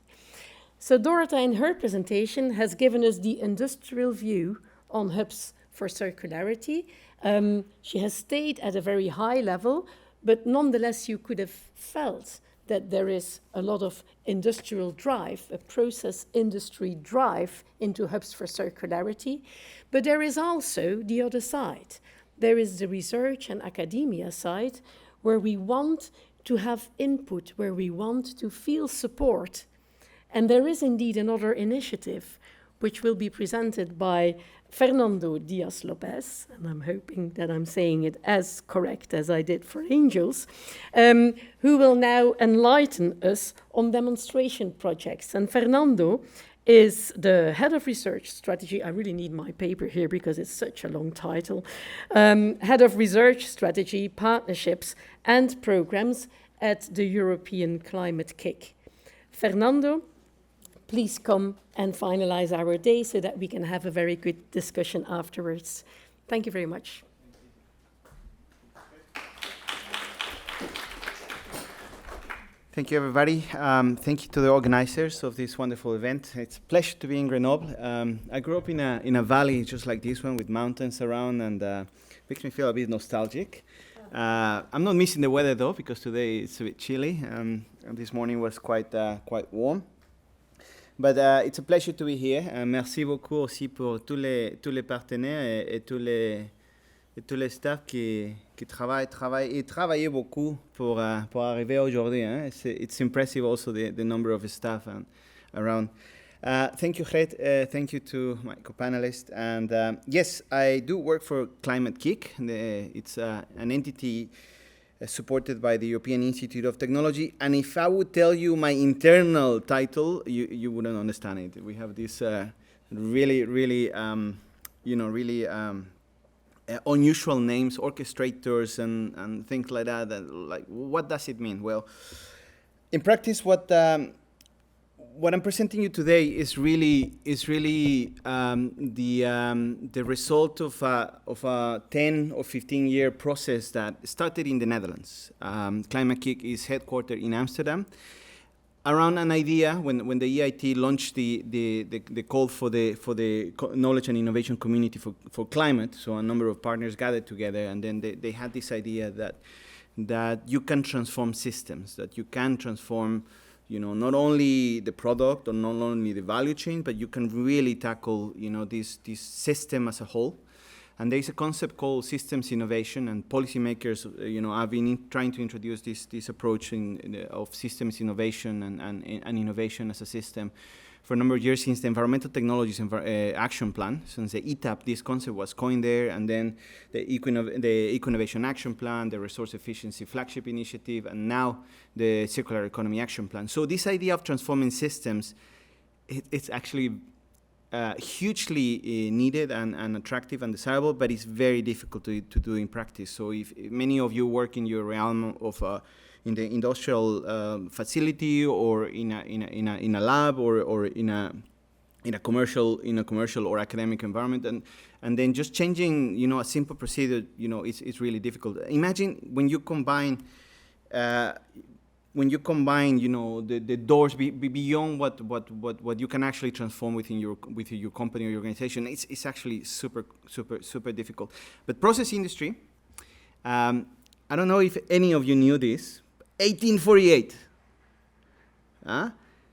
So Dorota, in her presentation, has given us the industrial view on Hubs for Circularity. She has stayed at a very high level, but nonetheless you could have felt that there is a lot of industrial drive, a process industry drive into Hubs for Circularity. But there is also the other side. There is the research and academia side, where we want to have input, where we want to feel support. And there is indeed another initiative which will be presented by Fernando Diaz-Lopez, and I'm hoping that I'm saying it as correct as I did for angels, who will now enlighten us on demonstration projects. And Fernando is the head of research strategy. I really need my paper here because it's such a long title. Head of research strategy, partnerships, and programs at the European Climate Kick. Fernando, please come and finalize our day so that we can have a very good discussion afterwards. Thank you very much. Thank you, everybody. Thank you to the organizers of this wonderful event. It's a pleasure to be in Grenoble. I grew up in a valley just like this one with mountains around, and makes me feel a bit nostalgic. I'm not missing the weather though, because today it's a bit chilly, and this morning was quite warm. But it's a pleasure to be here. Merci beaucoup aussi pour tous les partenaires et tous les staffs qui travaillent beaucoup pour arriver aujourd'hui. Hein. It's impressive also the number of staff around. Thank you, Gret. Thank you to my co-panelists. And yes, I do work for Climate Kick. It's an entity supported by the European Institute of Technology. And if I would tell you my internal title, you wouldn't understand it. We have this really unusual names, orchestrators and things like that. Like, what does it mean? Well, in practice, what I'm presenting you today is really the result of a 10 or 15-year process that started in the Netherlands. Climate Kick is headquartered in Amsterdam, around an idea when the EIT launched the call for the knowledge and innovation community for climate. So a number of partners gathered together, and then they had this idea that you can transform systems, that you can transform, not only the product or not only the value chain, but you can really tackle, this system as a whole. And there's a concept called systems innovation, and policymakers, have been trying to introduce this approach of systems innovation and innovation as a system for a number of years, since the Environmental Technologies Action Plan. Since the ETAP, this concept was coined there, and then the Eco-Innovation Action Plan, the Resource Efficiency Flagship Initiative, and now the Circular Economy Action Plan. So this idea of transforming systems, it's actually hugely needed and attractive and desirable, but it's very difficult to do in practice. So if many of you work in your realm of in the industrial facility, or in a lab, or in a commercial or academic environment, and then just changing a simple procedure, it's really difficult. Imagine when you combine the doors beyond what you can actually transform within your company or your organization. It's actually super difficult. But process industry, I don't know if any of you knew this. 1848.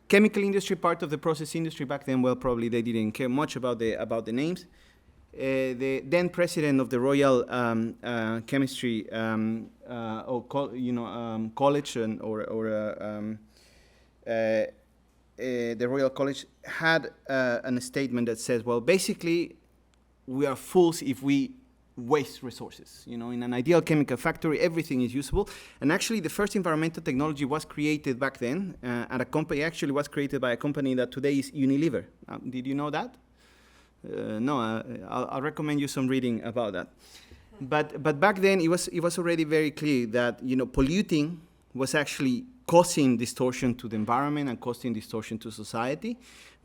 Chemical industry, part of the process industry back then. Well, probably they didn't care much about the names. The then president of the Royal Chemistry College the Royal College had a statement that says, well, basically, we are fools if we waste resources. In an ideal chemical factory, everything is usable. And actually, the first environmental technology was created back then at a company. Actually, was created by a company that today is Unilever. Did you know that? No, I'll recommend you some reading about that. But back then, it was already very clear that polluting was actually causing distortion to the environment and causing distortion to society.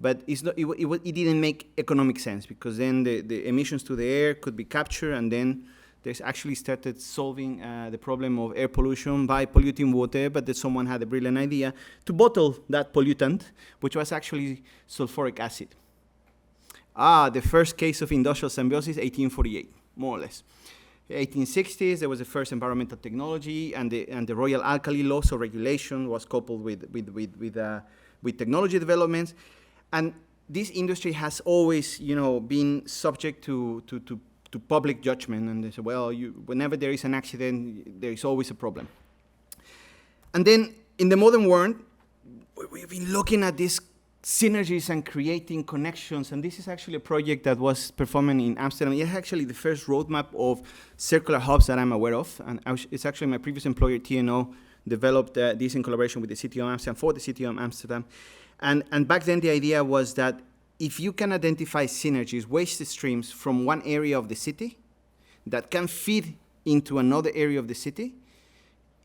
But it didn't make economic sense, because then the emissions to the air could be captured, and then there's actually started solving the problem of air pollution by polluting water, but then someone had a brilliant idea to bottle that pollutant, which was actually sulfuric acid. The first case of industrial symbiosis, 1848, more or less. 1860s, there was the first environmental technology, and the Royal Alkali Law, so regulation was coupled with technology developments. And this industry has always, been subject to public judgment. And they say, well, whenever there is an accident, there is always a problem. And then in the modern world, we've been looking at this synergies and creating connections. And this is actually a project that was performing in Amsterdam. It's actually the first roadmap of circular hubs that I'm aware of. And it's actually my previous employer, TNO, developed this in collaboration with the city of Amsterdam for the city of Amsterdam. And back then the idea was that if you can identify synergies, waste streams from one area of the city that can feed into another area of the city,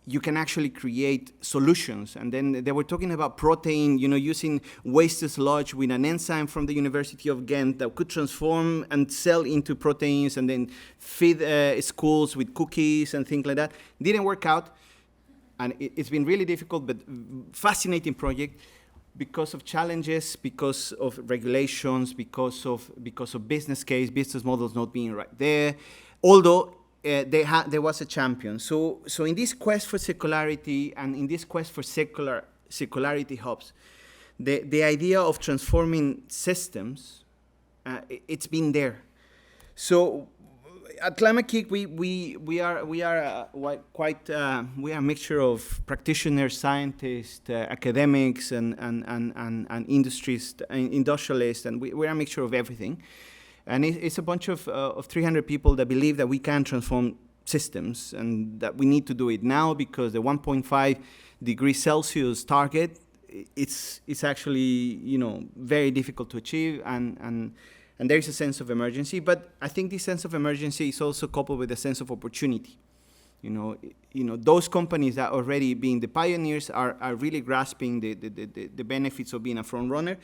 you can actually create solutions. And then they were talking about protein, using waste sludge with an enzyme from the University of Ghent that could transform and sell into proteins and then feed schools with cookies and things like that. Didn't work out. And it's been really difficult, but fascinating project because of challenges, because of regulations, because of business models not being right there. Although there was a champion. So in this quest for circularity and in this quest for circularity hubs, the idea of transforming systems, it's been there. So at Climate Kick, we are a mixture of practitioners, scientists, academics, and industrialists, and we're a mixture of everything. And it's a bunch of 300 people that believe that we can transform systems and that we need to do it now because the 1.5 degrees Celsius target, it's actually very difficult to achieve and there is a sense of emergency. But I think this sense of emergency is also coupled with a sense of opportunity. Those companies that already being the pioneers are really grasping the benefits of being a front runner.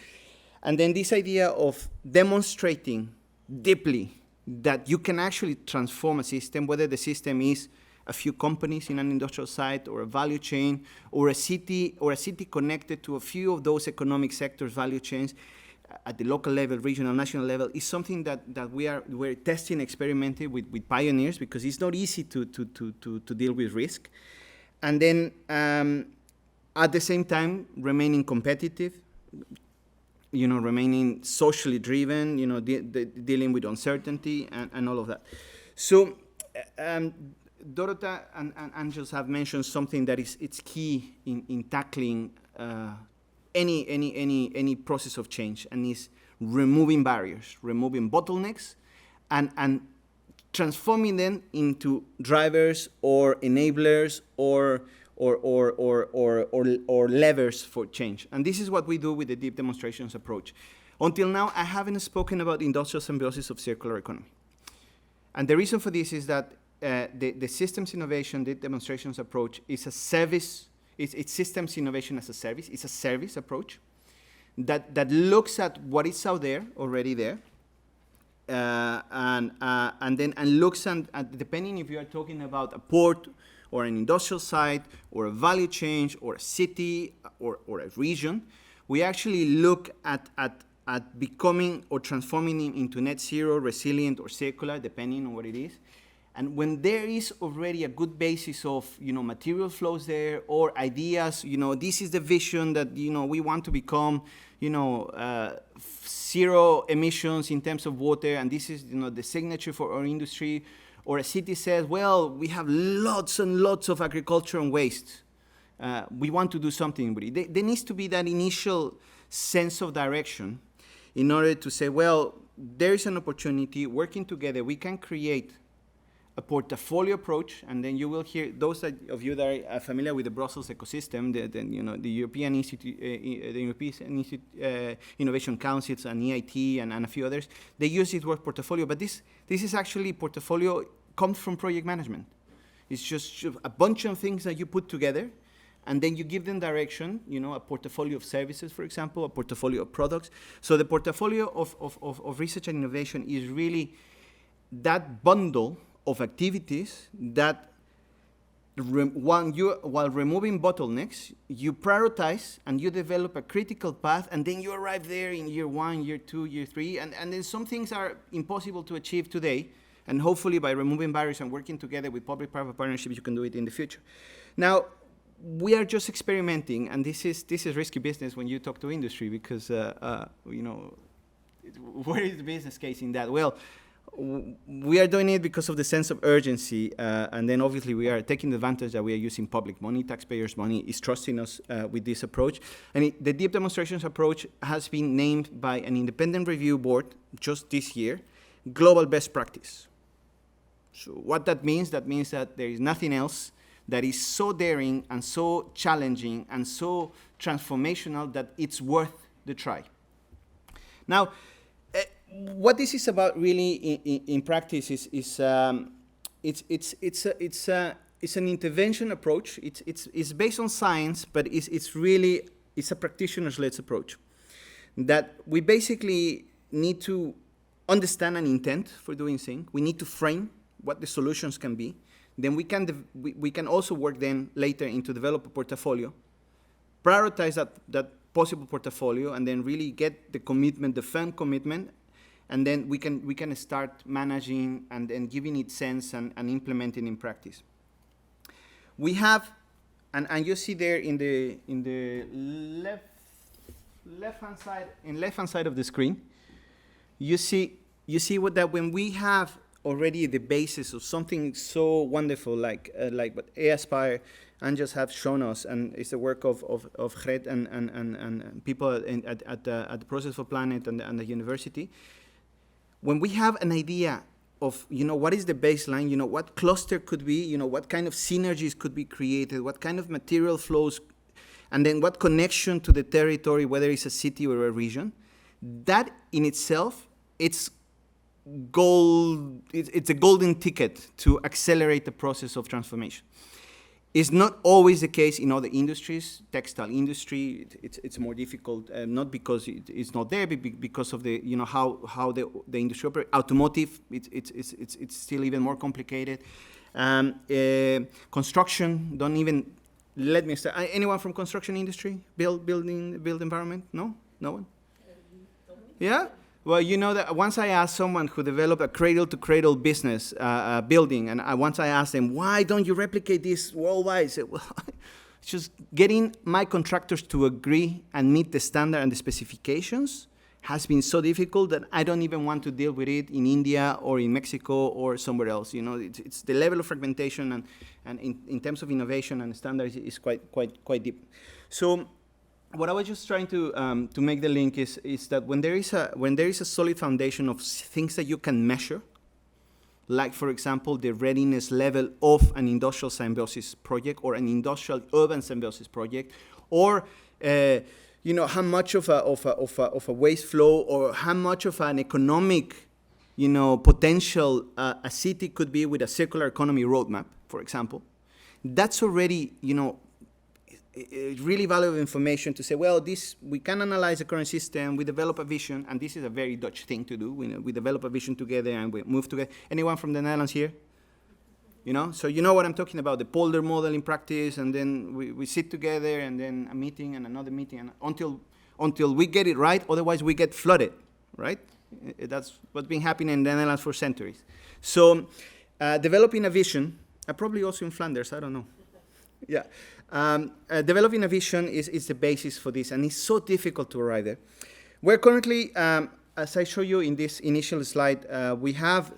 And then this idea of demonstrating deeply that you can actually transform a system, whether the system is a few companies in an industrial site or a value chain or a city connected to a few of those economic sectors value chains at the local level, regional, national level, is something that we're testing, experimenting with pioneers because it's not easy to deal with risk. And then at the same time remaining competitive, remaining socially driven, dealing with uncertainty and all of that. So Dorota and Angels have mentioned something that it's key in tackling any process of change, and is removing barriers, removing bottlenecks, and transforming them into drivers or enablers or levers for change. And this is what we do with the deep demonstrations approach. Until now, I haven't spoken about the industrial symbiosis of circular economy. And the reason for this is that the systems innovation, the demonstrations approach is a service. It's systems innovation as a service. It's a service approach that looks at what is out there, already there, and looks at depending if you are talking about a port or an industrial site or a value chain or a city or a region, we actually look at becoming or transforming it into net zero, resilient, or circular, depending on what it is. And when there is already a good basis of, material flows there or ideas, this is the vision that, we want to become, zero emissions in terms of water, and this is, the signature for our industry. Or a city says, well, we have lots and lots of agriculture and waste. We want to do something with it. There needs to be that initial sense of direction in order to say, well, there is an opportunity, working together, we can create a portfolio approach, and then you will hear, those of you that are familiar with the Brussels ecosystem, the European Institute, Innovation Councils and EIT and a few others, they use this word portfolio, but this is actually portfolio comes from project management. It's just a bunch of things that you put together, and then you give them direction, a portfolio of services, for example, a portfolio of products. So the portfolio of research and innovation is really that bundle of activities that while removing bottlenecks, you prioritize and you develop a critical path, and then you arrive there in year 1, year 2, year 3, and then some things are impossible to achieve today, and hopefully by removing barriers and working together with public-private partnerships, you can do it in the future. Now, we are just experimenting, and this is risky business when you talk to industry, because where is the business case in that? Well, we are doing it because of the sense of urgency, and then obviously we are taking advantage that we are using public money, taxpayers' money is trusting us with this approach. And the deep demonstrations approach has been named by an independent review board just this year, global best practice. So what that means that there is nothing else that is so daring and so challenging and so transformational that it's worth the try. Now, what this is about really in practice is it's an intervention approach. It's based on science, but it's a practitioners-led approach. That we basically need to understand an intent for doing things. We need to frame what the solutions can be. Then we can also work then later into develop a portfolio, prioritize that possible portfolio, and then really get the commitment, the firm commitment. And then we can start managing and giving it sense and implementing in practice. We have, and you see there in the left hand side of the screen, you see that when we have already the basis of something so wonderful like what Aspire and just have shown us, and it's the work of Gret and people at the Process for Planet and the university. When we have an idea of, what is the baseline, what cluster could be, what kind of synergies could be created, what kind of material flows, and then what connection to the territory, whether it's a city or a region, that in itself, it's a golden ticket to accelerate the process of transformation. It's not always the case in other industries. Textile industry, it's more difficult, not because it's not there, but because of the how the industry operates. Automotive, it's still even more complicated. Construction, don't even let me start. Anyone from construction industry? Build environment? No one. Yeah. Well, that once I asked someone who developed a cradle-to-cradle business building, and once I asked them, why don't you replicate this worldwide? I said, well, just getting my contractors to agree and meet the standard and the specifications has been so difficult that I don't even want to deal with it in India or in Mexico or somewhere else. It's the level of fragmentation and in terms of innovation and standards is quite deep. So what I was just trying to make the link is that when there is a solid foundation of things that you can measure, like for example the readiness level of an industrial symbiosis project or an industrial urban symbiosis project, or how much of a waste flow or how much of an economic potential a city could be with a circular economy roadmap, for example, that's already really valuable information to say, well, we can analyze the current system, we develop a vision, and this is a very Dutch thing to do. We develop a vision together and we move together. Anyone from the Netherlands here? So you know what I'm talking about, the polder model in practice, and then we sit together, and then a meeting and another meeting, and until we get it right, otherwise we get flooded, right? That's what's been happening in the Netherlands for centuries. So developing a vision, probably also in Flanders, I don't know. Yeah. Developing a vision is the basis for this, and it's so difficult to arrive there. We're currently, as I show you in this initial slide, we have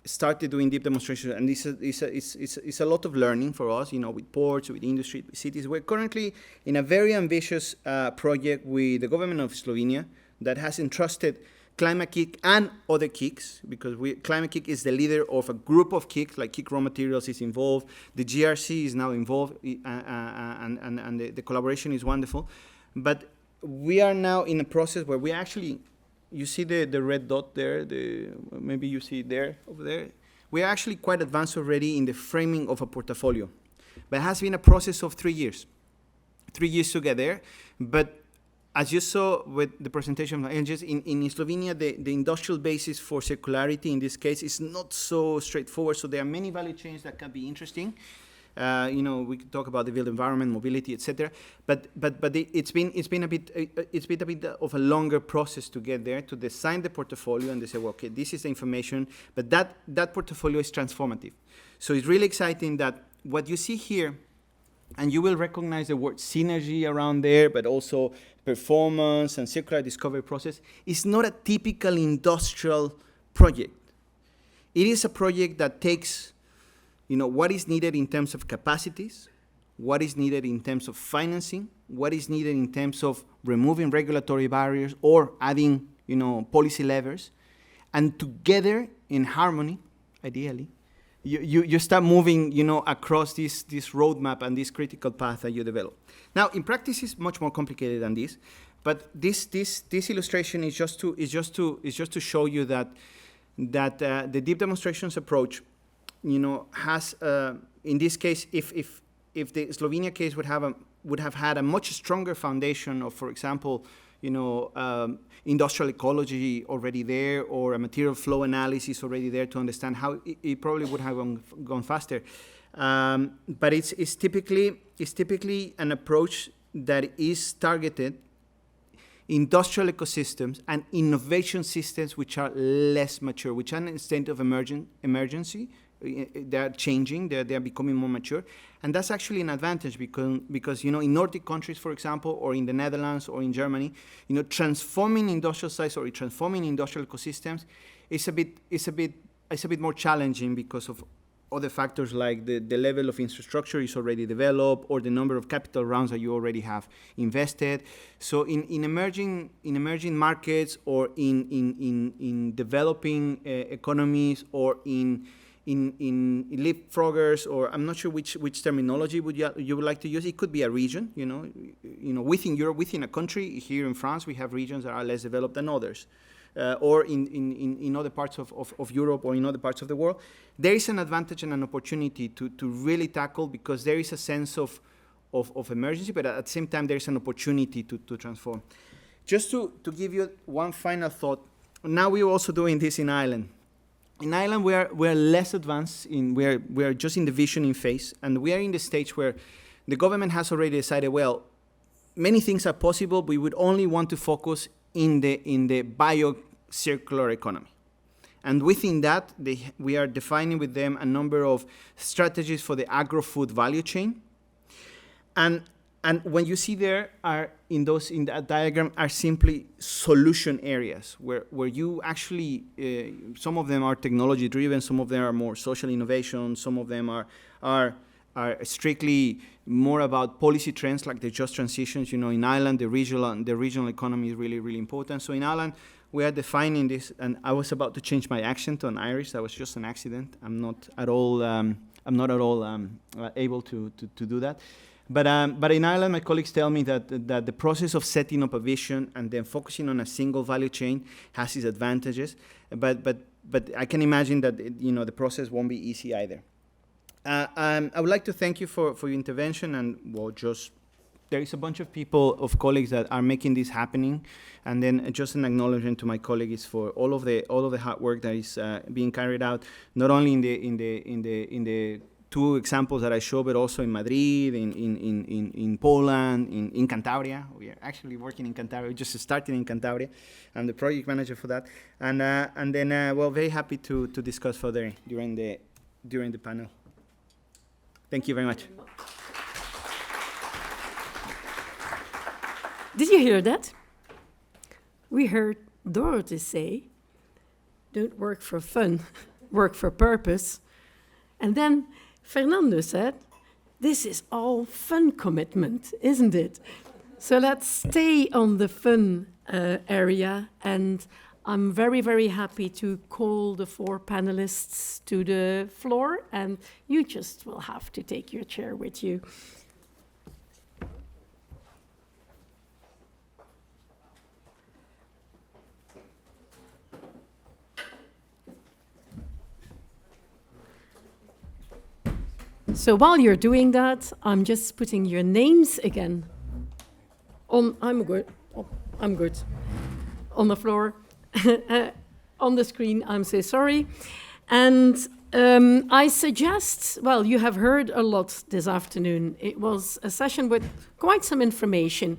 started doing deep demonstrations, and it's a lot of learning for us, with ports, with industry, with cities. We're currently in a very ambitious project with the government of Slovenia that has entrusted Climate Kick and other KICs, because Climate Kick is the leader of a group of KICs, like Kick Raw Materials is involved, the GRC is now involved, and the collaboration is wonderful. But we are now in a process where we actually, you see the red dot there, maybe you see it there, over there. We are actually quite advanced already in the framing of a portfolio. But it has been a process of 3 years. 3 years to get there, but as you saw with the presentation of Angels, in Slovenia, the industrial basis for circularity in this case is not so straightforward. So there are many value chains that can be interesting. We could talk about the built environment, mobility, etc. But it's been a bit of a longer process to get there, to design the portfolio, and they say, well, okay, this is the information, but that portfolio is transformative. So it's really exciting that what you see here, and you will recognize the word synergy around there, but also performance and circular discovery process, is not a typical industrial project. It is a project that takes, what is needed in terms of capacities, what is needed in terms of financing, what is needed in terms of removing regulatory barriers or adding, policy levers, and together in harmony, ideally, you start moving, across this roadmap and this critical path that you develop. Now, in practice, it's much more complicated than this, but this illustration is just to show you that the deep demonstrations approach, has in this case, if the Slovenia case would have had a much stronger foundation of, for example, industrial ecology already there, or a material flow analysis already there to understand how it probably would have gone faster. But it's typically an approach that is targeted industrial ecosystems and innovation systems which are less mature, which are in a state of emergency. They are changing, they are becoming more mature. And that's actually an advantage because in Nordic countries, for example, or in the Netherlands or in Germany, transforming industrial sites or transforming industrial ecosystems is a bit more challenging because of other factors like the level of infrastructure is already developed or the number of capital rounds that you already have invested. So in emerging markets or in developing economies or in leapfroggers, or I'm not sure which terminology you would like to use. It could be a region, within Europe, within a country. Here in France, we have regions that are less developed than others, or in other parts of Europe or in other parts of the world. There is an advantage and an opportunity to really tackle, because there is a sense of emergency, but at the same time, there is an opportunity to transform. Just to give you one final thought, now we're also doing this in Ireland. In Ireland, we are less advanced. We are just in the visioning phase, and we are in the stage where the government has already decided, well, many things are possible. We would only want to focus in the bio-circular economy. And within that, we are defining with them a number of strategies for the agro-food value chain. And when you see there are in that diagram are simply solution areas where you actually, some of them are technology driven, some of them are more social innovation, some of them are strictly more about policy trends like the just transitions. In Ireland, the regional economy is really, really important. So in Ireland, we are defining this, and I was about to change my accent to an Irish. That was just an accident. I'm not at all able to do that. But in Ireland, my colleagues tell me that the process of setting up a vision and then focusing on a single value chain has its advantages. But I can imagine that the process won't be easy either. I would like to thank you for your intervention, and there is a bunch of of colleagues that are making this happening, and then just an acknowledgement to my colleagues for all of the hard work that is being carried out, not only in the two examples that I show, but also in Madrid, in Poland, in Cantabria. We are actually working in Cantabria. We just started in Cantabria. I'm the project manager for that. And then, very happy to discuss further during the panel. Thank you very much. Did you hear that? We heard Dorothy say, don't work for fun, work for purpose. And then Fernando said, this is all fun commitment, isn't it? So let's stay on the fun area, and I'm very, very happy to call the 4 panelists to the floor, and you just will have to take your chair with you. So while you're doing that, I'm just putting your names again on. I'm good. On the floor, on the screen. I'm so sorry. And I suggest. Well, you have heard a lot this afternoon. It was a session with quite some information.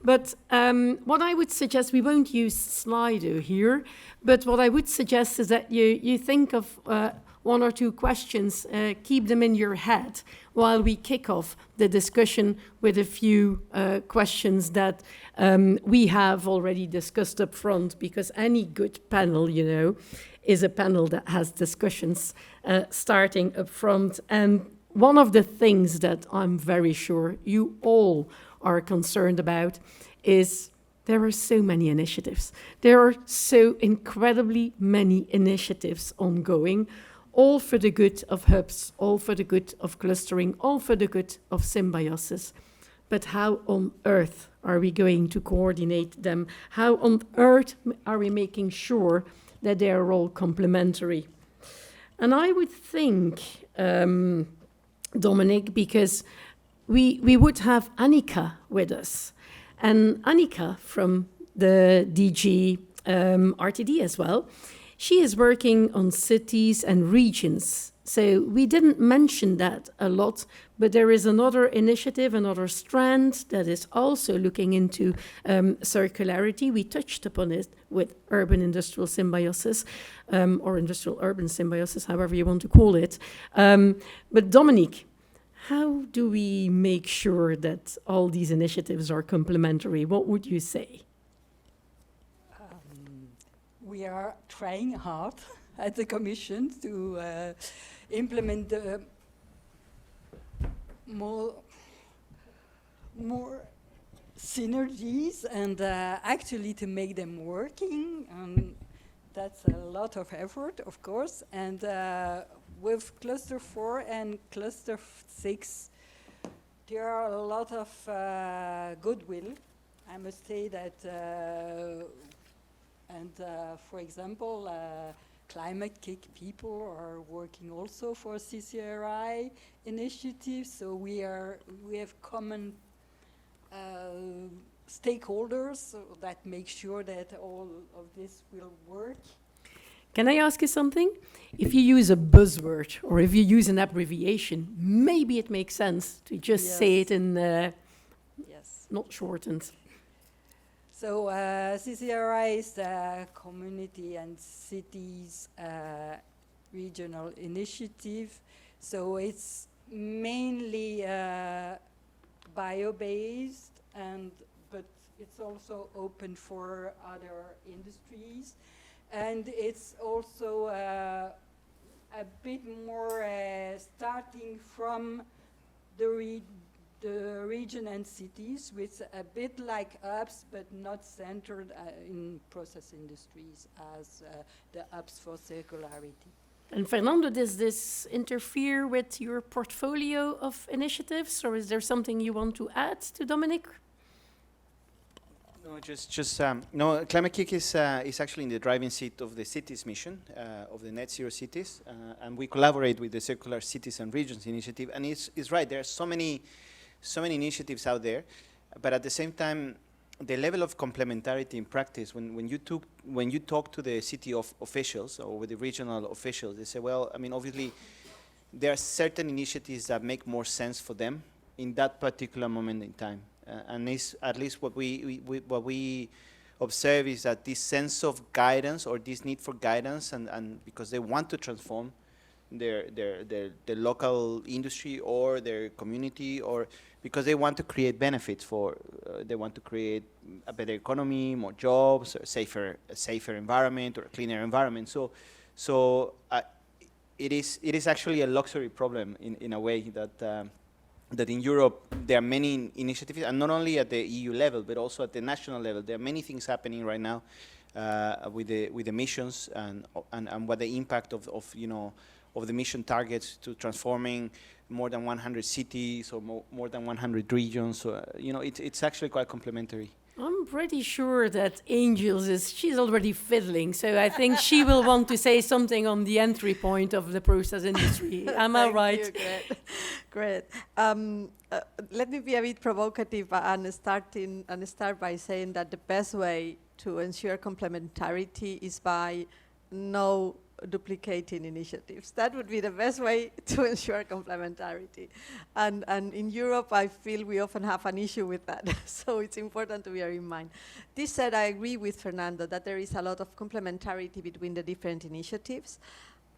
But what I would suggest, we won't use Slido here. But what I would suggest is that you think of 1 or 2 questions, keep them in your head. while we kick off the discussion with a few questions that we have already discussed up front, because any good panel, you know, is a panel that has discussions starting up front. And one of the things that I'm very sure you all are concerned about is there are so many initiatives. There are so incredibly many initiatives ongoing, all for the good of hubs, all for the good of clustering, all for the good of symbiosis. But how on earth are we going to coordinate them? How on earth are we making sure that they are all complementary? And I would think, Dominic, because we would have Annika with us. And Annika from the DG RTD as well, she is working on cities and regions. So we didn't mention that a lot, but there is another initiative, another strand that is also looking into circularity. We touched upon it with urban industrial symbiosis, or industrial urban symbiosis, however you want to call it. But Dominique, how do we make sure that all these initiatives are complementary? What would you say? We are trying hard at the Commission to implement the more synergies and actually to make them working. That's a lot of effort, of course. And with Cluster 4 and Cluster 6, there are a lot of goodwill. I must say that, for example, Climate Kick people are working also for CCRI initiatives. So we have common stakeholders that make sure that all of this will work. Can I ask you something? If you use a buzzword or if you use an abbreviation, maybe it makes sense to just say it in not shortened. So CCRI is the Community and Cities Regional Initiative. So it's mainly bio-based, but it's also open for other industries. And it's also a bit more starting from the region and cities, with a bit like hubs, but not centered in process industries as the hubs for circularity. And Fernando, does this interfere with your portfolio of initiatives, or is there something you want to add to Dominic? No, Climate Kick is actually in the driving seat of the cities mission, of the Net Zero Cities, and we collaborate with the Circular Cities and Regions Initiative. And it's right, there are so many initiatives out there, but at the same time, the level of complementarity in practice, when you talk to the city officials or with the regional officials, they say, well, I mean, obviously, there are certain initiatives that make more sense for them in that particular moment in time. And it's at least what we observe is that this sense of guidance, or this need for guidance, and because they want to transform their local industry or their community, or because they want to create benefits for, they want to create a better economy, more jobs, a safer environment, or a cleaner environment. So it is actually a luxury problem in a way that in Europe there are many initiatives, and not only at the EU level, but also at the national level. There are many things happening right now with the missions and what the impact of the mission targets to transforming more than 100 cities or more than 100 regions. So, it's actually quite complementary. I'm pretty sure that Angels she's already fiddling, so I think she will want to say something on the entry point of the process industry. Am I right? You, great. Let me be a bit provocative and start by saying that the best way to ensure complementarity is by no duplicating initiatives. That would be the best way to ensure complementarity. And in Europe, I feel we often have an issue with that. So it's important to bear in mind. This said, I agree with Fernando that there is a lot of complementarity between the different initiatives.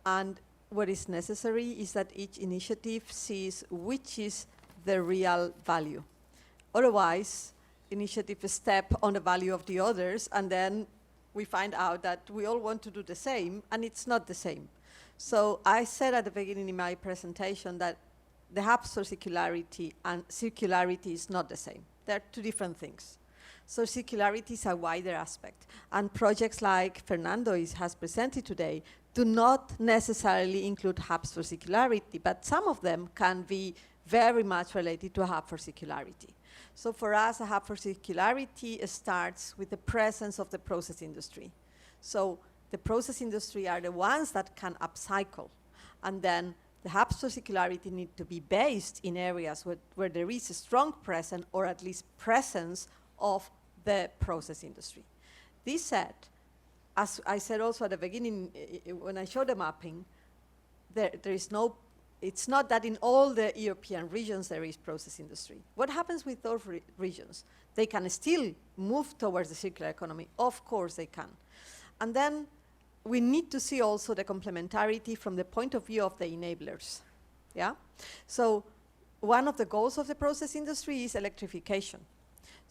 And what is necessary is that each initiative sees which is the real value. Otherwise, initiatives step on the value of the others, and then we find out that we all want to do the same, and it's not the same. So I said at the beginning in my presentation that the hubs for circularity and circularity is not the same. They're two different things. So circularity is a wider aspect. And projects like Fernando has presented today do not necessarily include hubs for circularity, but some of them can be very much related to a hub for circularity. So for us, a hub for circularity starts with the presence of the process industry. So the process industry are the ones that can upcycle. And then the hubs for circularity need to be based in areas where there is a strong presence, or at least presence, of the process industry. This said, as I said also at the beginning, when I showed the mapping, there is no, it's not that in all the European regions there is process industry. What happens with those regions? They can still move towards the circular economy. Of course they can. And then we need to see also the complementarity from the point of view of the enablers. Yeah? So one of the goals of the process industry is electrification.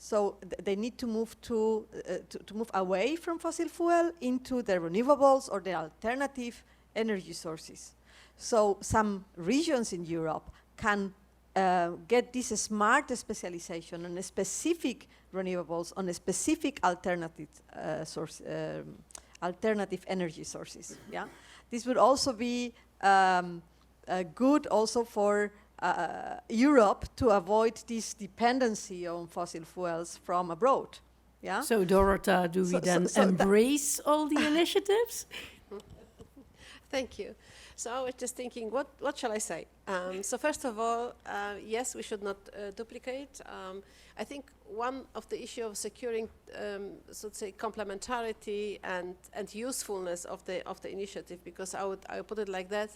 So they need to move to move away from fossil fuel into the renewables or the alternative energy sources. So some regions in Europe can get this smart specialization on a specific renewables, on a specific alternative alternative energy sources. Yeah, this would also be good also for Europe to avoid this dependency on fossil fuels from abroad. Yeah. So Dorota, do we then embrace all the initiatives? Thank you. So I was just thinking, what shall I say? So first of all, yes, we should not duplicate. I think one of the issue of securing, so to say, complementarity and usefulness of the initiative, because I would put it like that,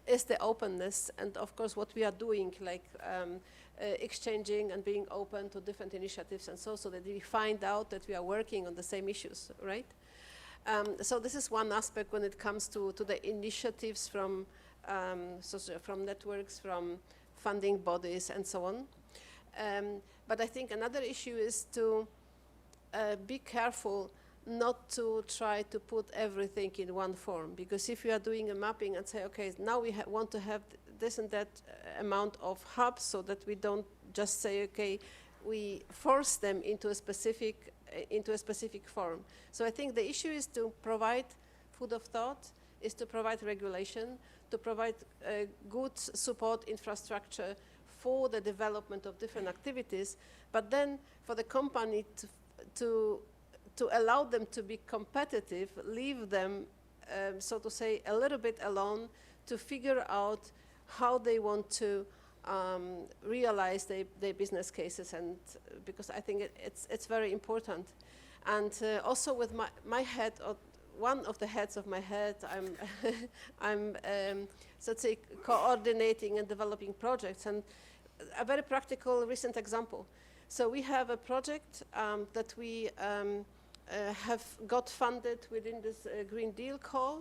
is the openness, and of course what we are doing, like exchanging and being open to different initiatives, and so that we find out that we are working on the same issues, right? So this is one aspect when it comes to the initiatives from from networks, from funding bodies, and so on. But I think another issue is to be careful not to try to put everything in one form, because if you are doing a mapping and say, okay, now we want to have this and that amount of hubs, so that we don't just say, okay, we force them into a specific form. So I think the issue is to provide food of thought, is to provide regulation, to provide good support infrastructure for the development of different activities, but then for the company to allow them to be competitive, leave them, so to say, a little bit alone to figure out how they want to realize their business cases, and because I think it's very important. And also with my head, or one of the heads of my head, I'm so to say, coordinating and developing projects. And a very practical recent example. So we have a project that we have got funded within this Green Deal call,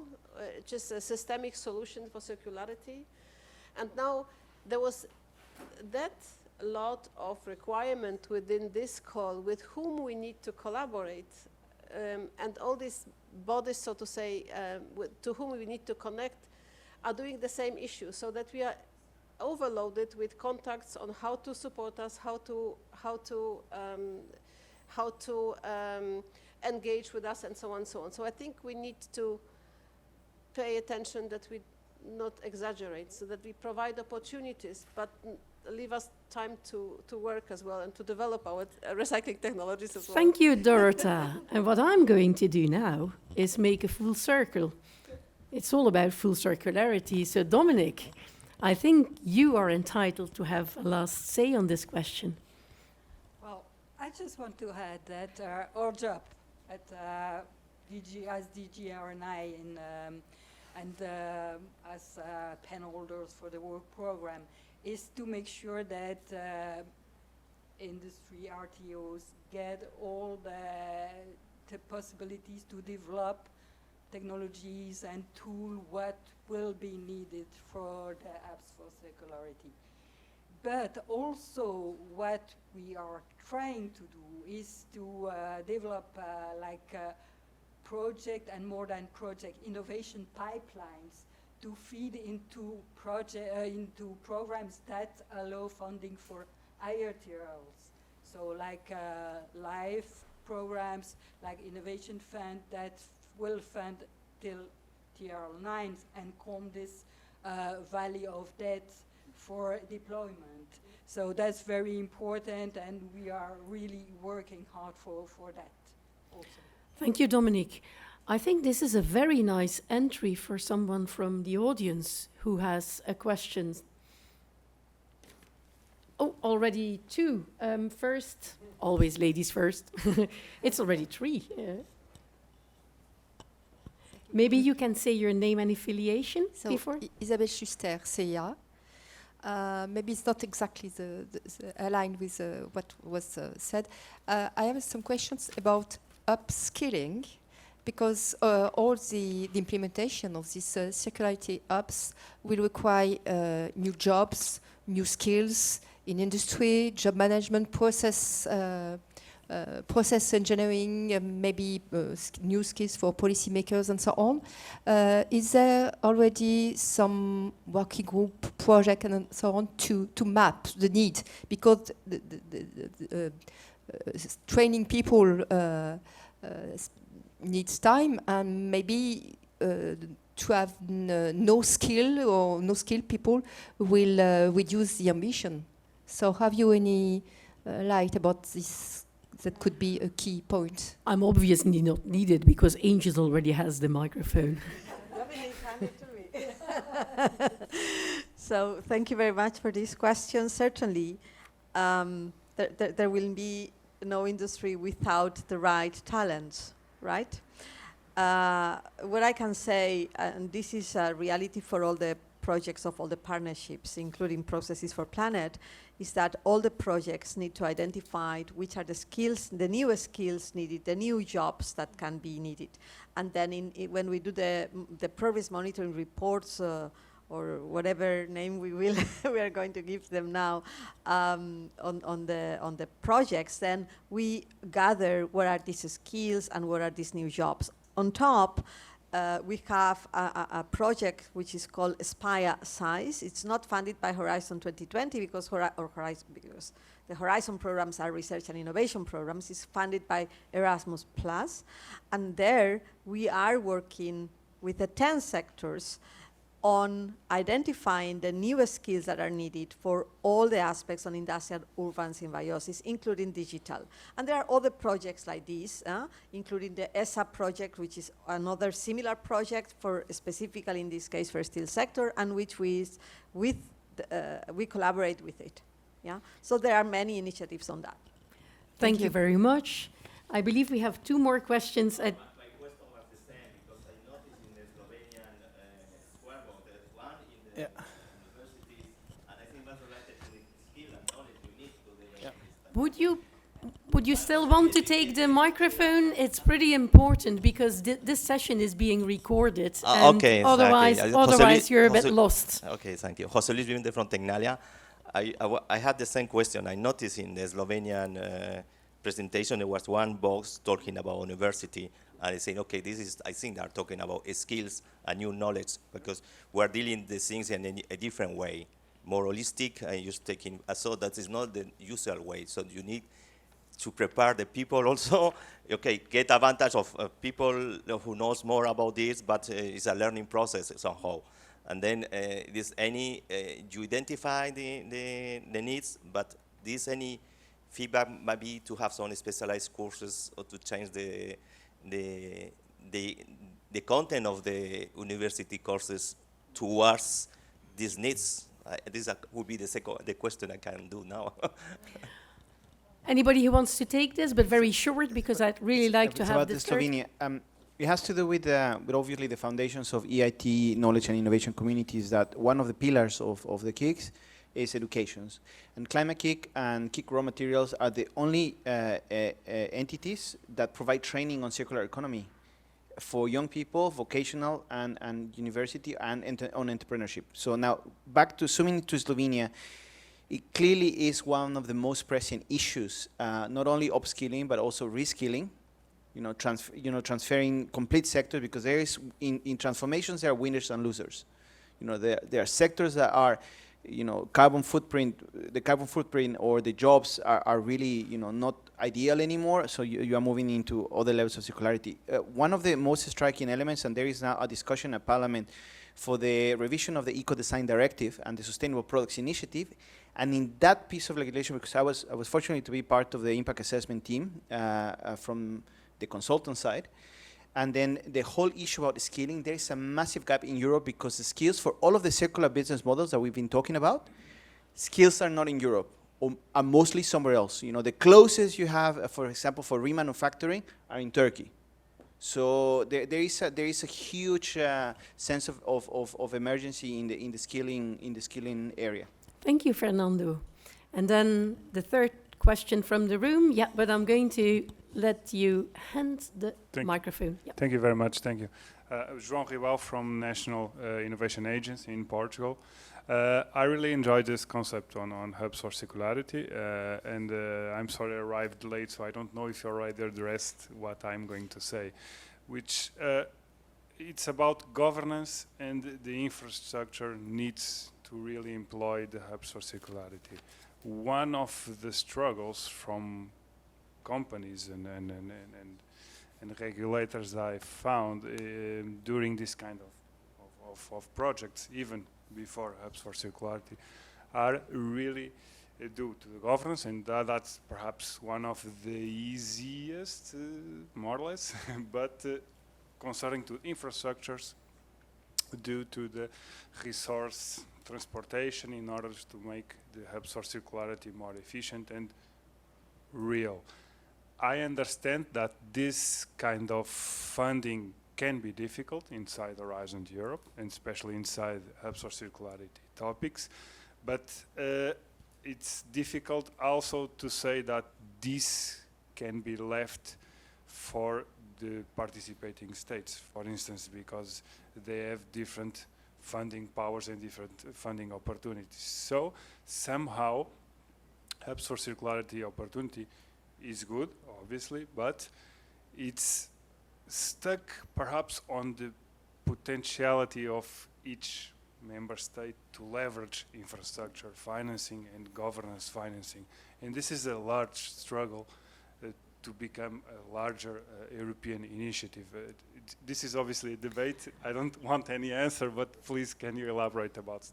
just a systemic solution for circularity. And now there was that lot of requirement within this call with whom we need to collaborate, and all these bodies, so to say, to whom we need to connect, are doing the same issue, so that we are overloaded with contacts on how to support us, how to engage with us, and so on and so on. So I think we need to pay attention that we not exaggerate, so that we provide opportunities, but leave us time to work as well and to develop our recycling technologies as well. Thank you, Dorota. And what I'm going to do now is make a full circle. It's all about full circularity. So Dominic, I think you are entitled to have a last say on this question. Well, I just want to add that our job at DG R&I and as pen holders for the work program is to make sure that industry RTOs get all the possibilities to develop technologies and tool what will be needed for the apps for circularity. But also what we are trying to do is to develop project and more than project innovation pipelines to feed into programs that allow funding for higher TRLs. So like live programs, like Innovation Fund that will fund till TRL 9 and come this valley of debt for deployment. So that's very important, and we are really working hard for that also. Thank you, Dominique. I think this is a very nice entry for someone from the audience who has a question. Oh, already two. First, always ladies first. It's already three. Yeah. Maybe you can say your name and affiliation before? Isabelle Schuster, CIA. Maybe it's not exactly aligned with what was said. I have some questions about upskilling, because all the implementation of these circularity apps will require new jobs, new skills in industry, job management, process engineering, maybe new skills for policymakers and so on. Is there already some working group project and so on to map the need? Because training people needs time, and maybe to have no skill or no skilled people will reduce the ambition. So have you any light about this? That could be a key point. I'm obviously not needed because Angel already has the microphone. Dominique, hand it to me. So thank you very much for this question. Certainly, there will be no industry without the right talent, right? What I can say, and this is a reality for all the projects of all the partnerships, including Processes for Planet, is that all the projects need to identify which are the skills, the newest skills needed, the new jobs that can be needed. And then when we do the progress monitoring reports, or whatever name we are going to give them now, on the projects, then we gather what are these skills and what are these new jobs. On top, we have a project which is called Aspire Size. It's not funded by Horizon 2020 because the Horizon programs are research and innovation programs. It's funded by Erasmus+. And there we are working with the 10 sectors on identifying the newest skills that are needed for all the aspects on industrial urban symbiosis, including digital. And there are other projects like this, including the ESA project, which is another similar project for specifically in this case for steel sector, and which we collaborate with it. Yeah. So there are many initiatives on that. Thank you very much. I believe we have two more questions. Universities, and I think that's related to the skill and knowledge we need to develop. Would you still want to take the microphone? It's pretty important because this session is being recorded. And okay, otherwise you're a bit lost. Okay, thank you. José Luis Vivente from Tecnalia. I had the same question. I noticed in the Slovenian presentation there was one box talking about university, and I said, okay, I think they're talking about skills and new knowledge, because we're dealing the things in a different way, more holistic, and just taking, so that is not the usual way. So you need to prepare the people also, okay, get advantage of people who knows more about this, but it's a learning process somehow. And then you identify the needs, but any feedback might be to have some specialized courses or to change the content of the university courses towards these needs. This would be the question I can do now. Anybody who wants to take this, but very short, because I'd really like to have this. Slovenia. It has to do with obviously the foundations of EIT knowledge and innovation communities. That one of the pillars of the KICs is educations, and Climate KIC and KIC Raw Materials are the only entities that provide training on circular economy for young people, vocational and university and on entrepreneurship. So now back to zooming to Slovenia, it clearly is one of the most pressing issues, not only upskilling but also reskilling. Transferring complete sectors, because there is in transformations there are winners and losers. There are sectors that are, carbon footprint, or the jobs are really, not ideal anymore. So you are moving into other levels of circularity. One of the most striking elements, and there is now a discussion at Parliament for the revision of the Eco Design Directive and the Sustainable Products Initiative. And in that piece of legislation, because I was fortunate to be part of the impact assessment team from the consultant side, and then the whole issue about skilling, there is a massive gap in Europe because the skills for all of the circular business models that we've been talking about, skills are not in Europe, or are mostly somewhere else. The closest you have, for example, for remanufacturing are in Turkey. So there is a huge sense of emergency in the skilling area. Thank you, Fernando. And then the third question from the room. Yeah, but I'm going to let you hand the microphone. Yep. Thank you very much. Thank you. João Ribal from National Innovation Agency in Portugal. I really enjoyed this concept on hubs for circularity, and I'm sorry I arrived late, so I don't know if you already addressed what I'm going to say, which it's about governance, and the infrastructure needs to really employ the hubs for circularity. One of the struggles from companies and regulators I found during this kind of projects, even before hubs for circularity, are really due to the governance, and that's perhaps one of the easiest, more or less, but concerning to infrastructures, due to the resource transportation in order to make the hubs for circularity more efficient and real. I understand that this kind of funding can be difficult inside Horizon Europe, and especially inside hubs for circularity topics, but it's difficult also to say that this can be left for the participating states, for instance, because they have different funding powers and different funding opportunities. So somehow hubs for circularity opportunity is good, obviously, but it's stuck perhaps on the potentiality of each member state to leverage infrastructure financing and governance financing. And this is a large struggle to become a larger European initiative. This is obviously a debate. I don't want any answer, but please can you elaborate about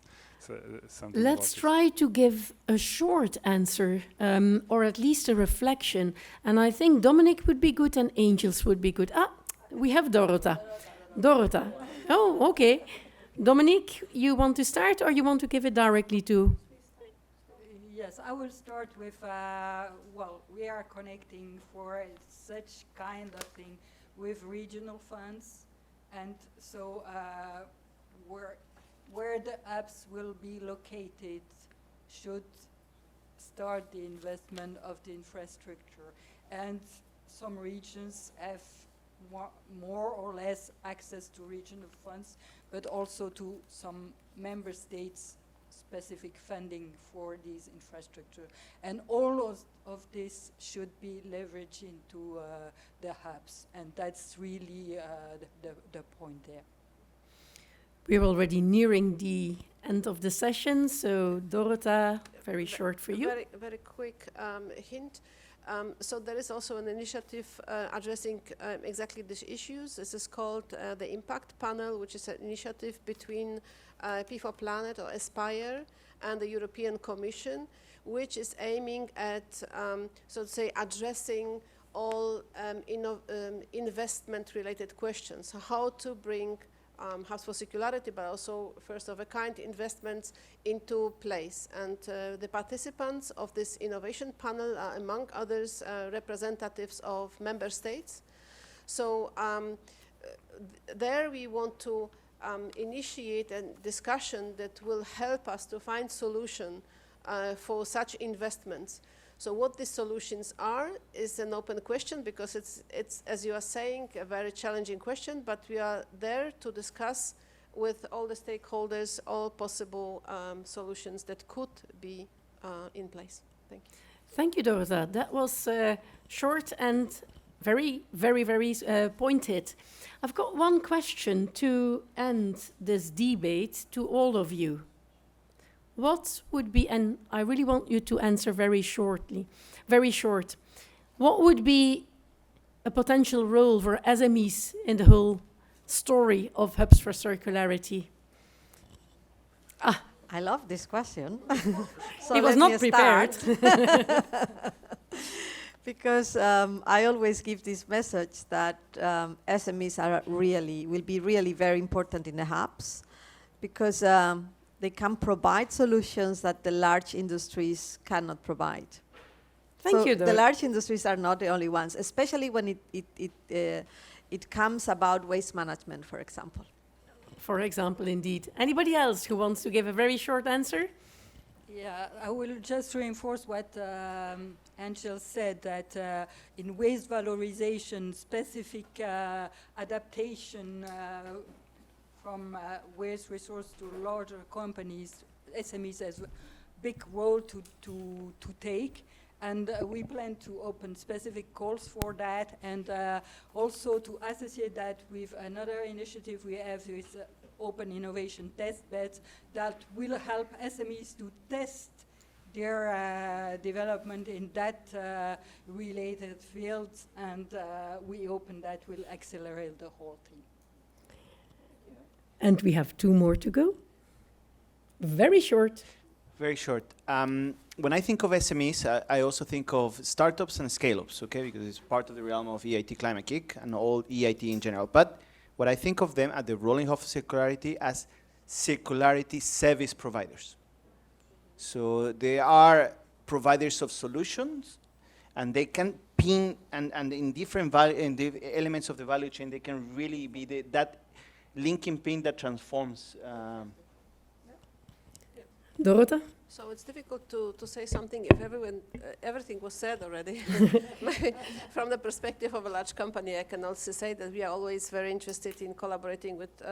something? Let's try to give a short answer, or at least a reflection. And I think Dominic would be good and Angels would be good. Ah, we have Dorota. Dorota. Oh, okay. Dominic, you want to start or you want to give it directly to? Yes, I will start with, well, we are connecting for such kind of thing with regional funds, and so where the apps will be located should start the investment of the infrastructure. And some regions have more or less access to regional funds, but also to some member states specific funding for these infrastructure. And all of this should be leveraged into the hubs, and that's really the point there. We're already nearing the end of the session, so Dorota, very short for you. Very, very quick hint. So there is also an initiative addressing exactly these issues. This is called the Impact Panel, which is an initiative between P4 Planet or Aspire and the European Commission, which is aiming at, so to say, addressing all investment-related questions. How to bring hubs for circularity, but also first-of-a-kind investments into place. And the participants of this innovation panel are, among others, representatives of member states. So there we want to initiate a discussion that will help us to find solution for such investments. So what these solutions are is an open question, because it's as you are saying, a very challenging question, but we are there to discuss with all the stakeholders all possible solutions that could be in place. Thank you. Thank you, Dorota. That was short and very, very, very pointed. I've got one question to end this debate to all of you. What would be, and I really want you to answer very shortly, very short, what would be a potential role for SMEs in the whole story of Hubs for Circularity? I love this question. So He was not prepared. Because I always give this message that SMEs will be really very important in the hubs, because they can provide solutions that the large industries cannot provide. Thank you, The large industries are not the only ones, especially when it comes about waste management, for example. For example, indeed. Anybody else who wants to give a very short answer? Yeah, I will just reinforce what Angel said, that in waste valorization, specific adaptation from waste resource to larger companies, SMEs has a big role to take. And we plan to open specific calls for that, and also to associate that with another initiative we have with open innovation test beds that will help SMEs to test their development in that related fields, and we open that will accelerate the whole thing. And we have 2 more to go. Very short. Very short. When I think of SMEs, I also think of startups and scale-ups, okay? Because it's part of the realm of EIT Climate Kick and all EIT in general. But what I think of them at the Rolling Hub of Circularity as circularity service providers. So they are providers of solutions, and they can pin, and in different elements of the value chain, they can really be that linking pin that transforms. Dorota? So it's difficult to say something if everything was said already. From the perspective of a large company, I can also say that we are always very interested in collaborating with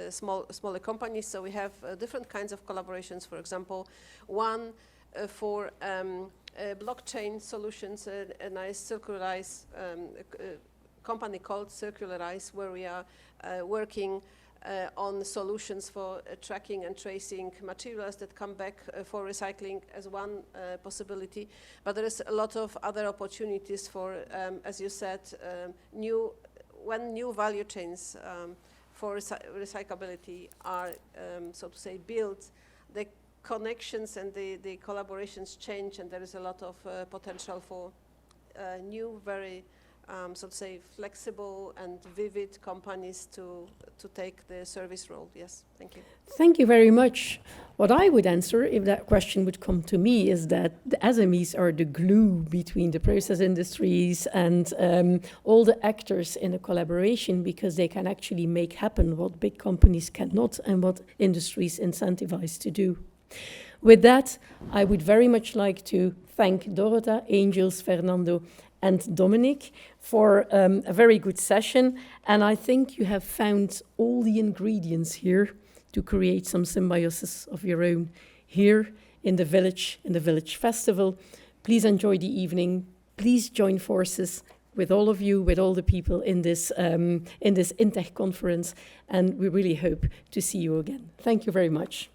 smaller companies. So we have different kinds of collaborations. For example, one for blockchain solutions, a nice Circularize company called Circularize, where we are working on solutions for tracking and tracing materials that come back for recycling as one possibility. But there is a lot of other opportunities for, as you said, new value chains for recyclability are, so to say, built. The connections and the collaborations change, and there is a lot of potential for new, very so to say, flexible and vivid companies to take the service role. Yes, thank you. Thank you very much. What I would answer, if that question would come to me, is that the SMEs are the glue between the process industries and all the actors in the collaboration, because they can actually make happen what big companies cannot and what industries incentivize to do. With that, I would very much like to thank Dorota, Angels, Fernando, and Dominic for a very good session. And I think you have found all the ingredients here to create some symbiosis of your own here in the Village Festival. Please enjoy the evening. Please join forces with all of you, with all the people in this InTech conference. And we really hope to see you again. Thank you very much.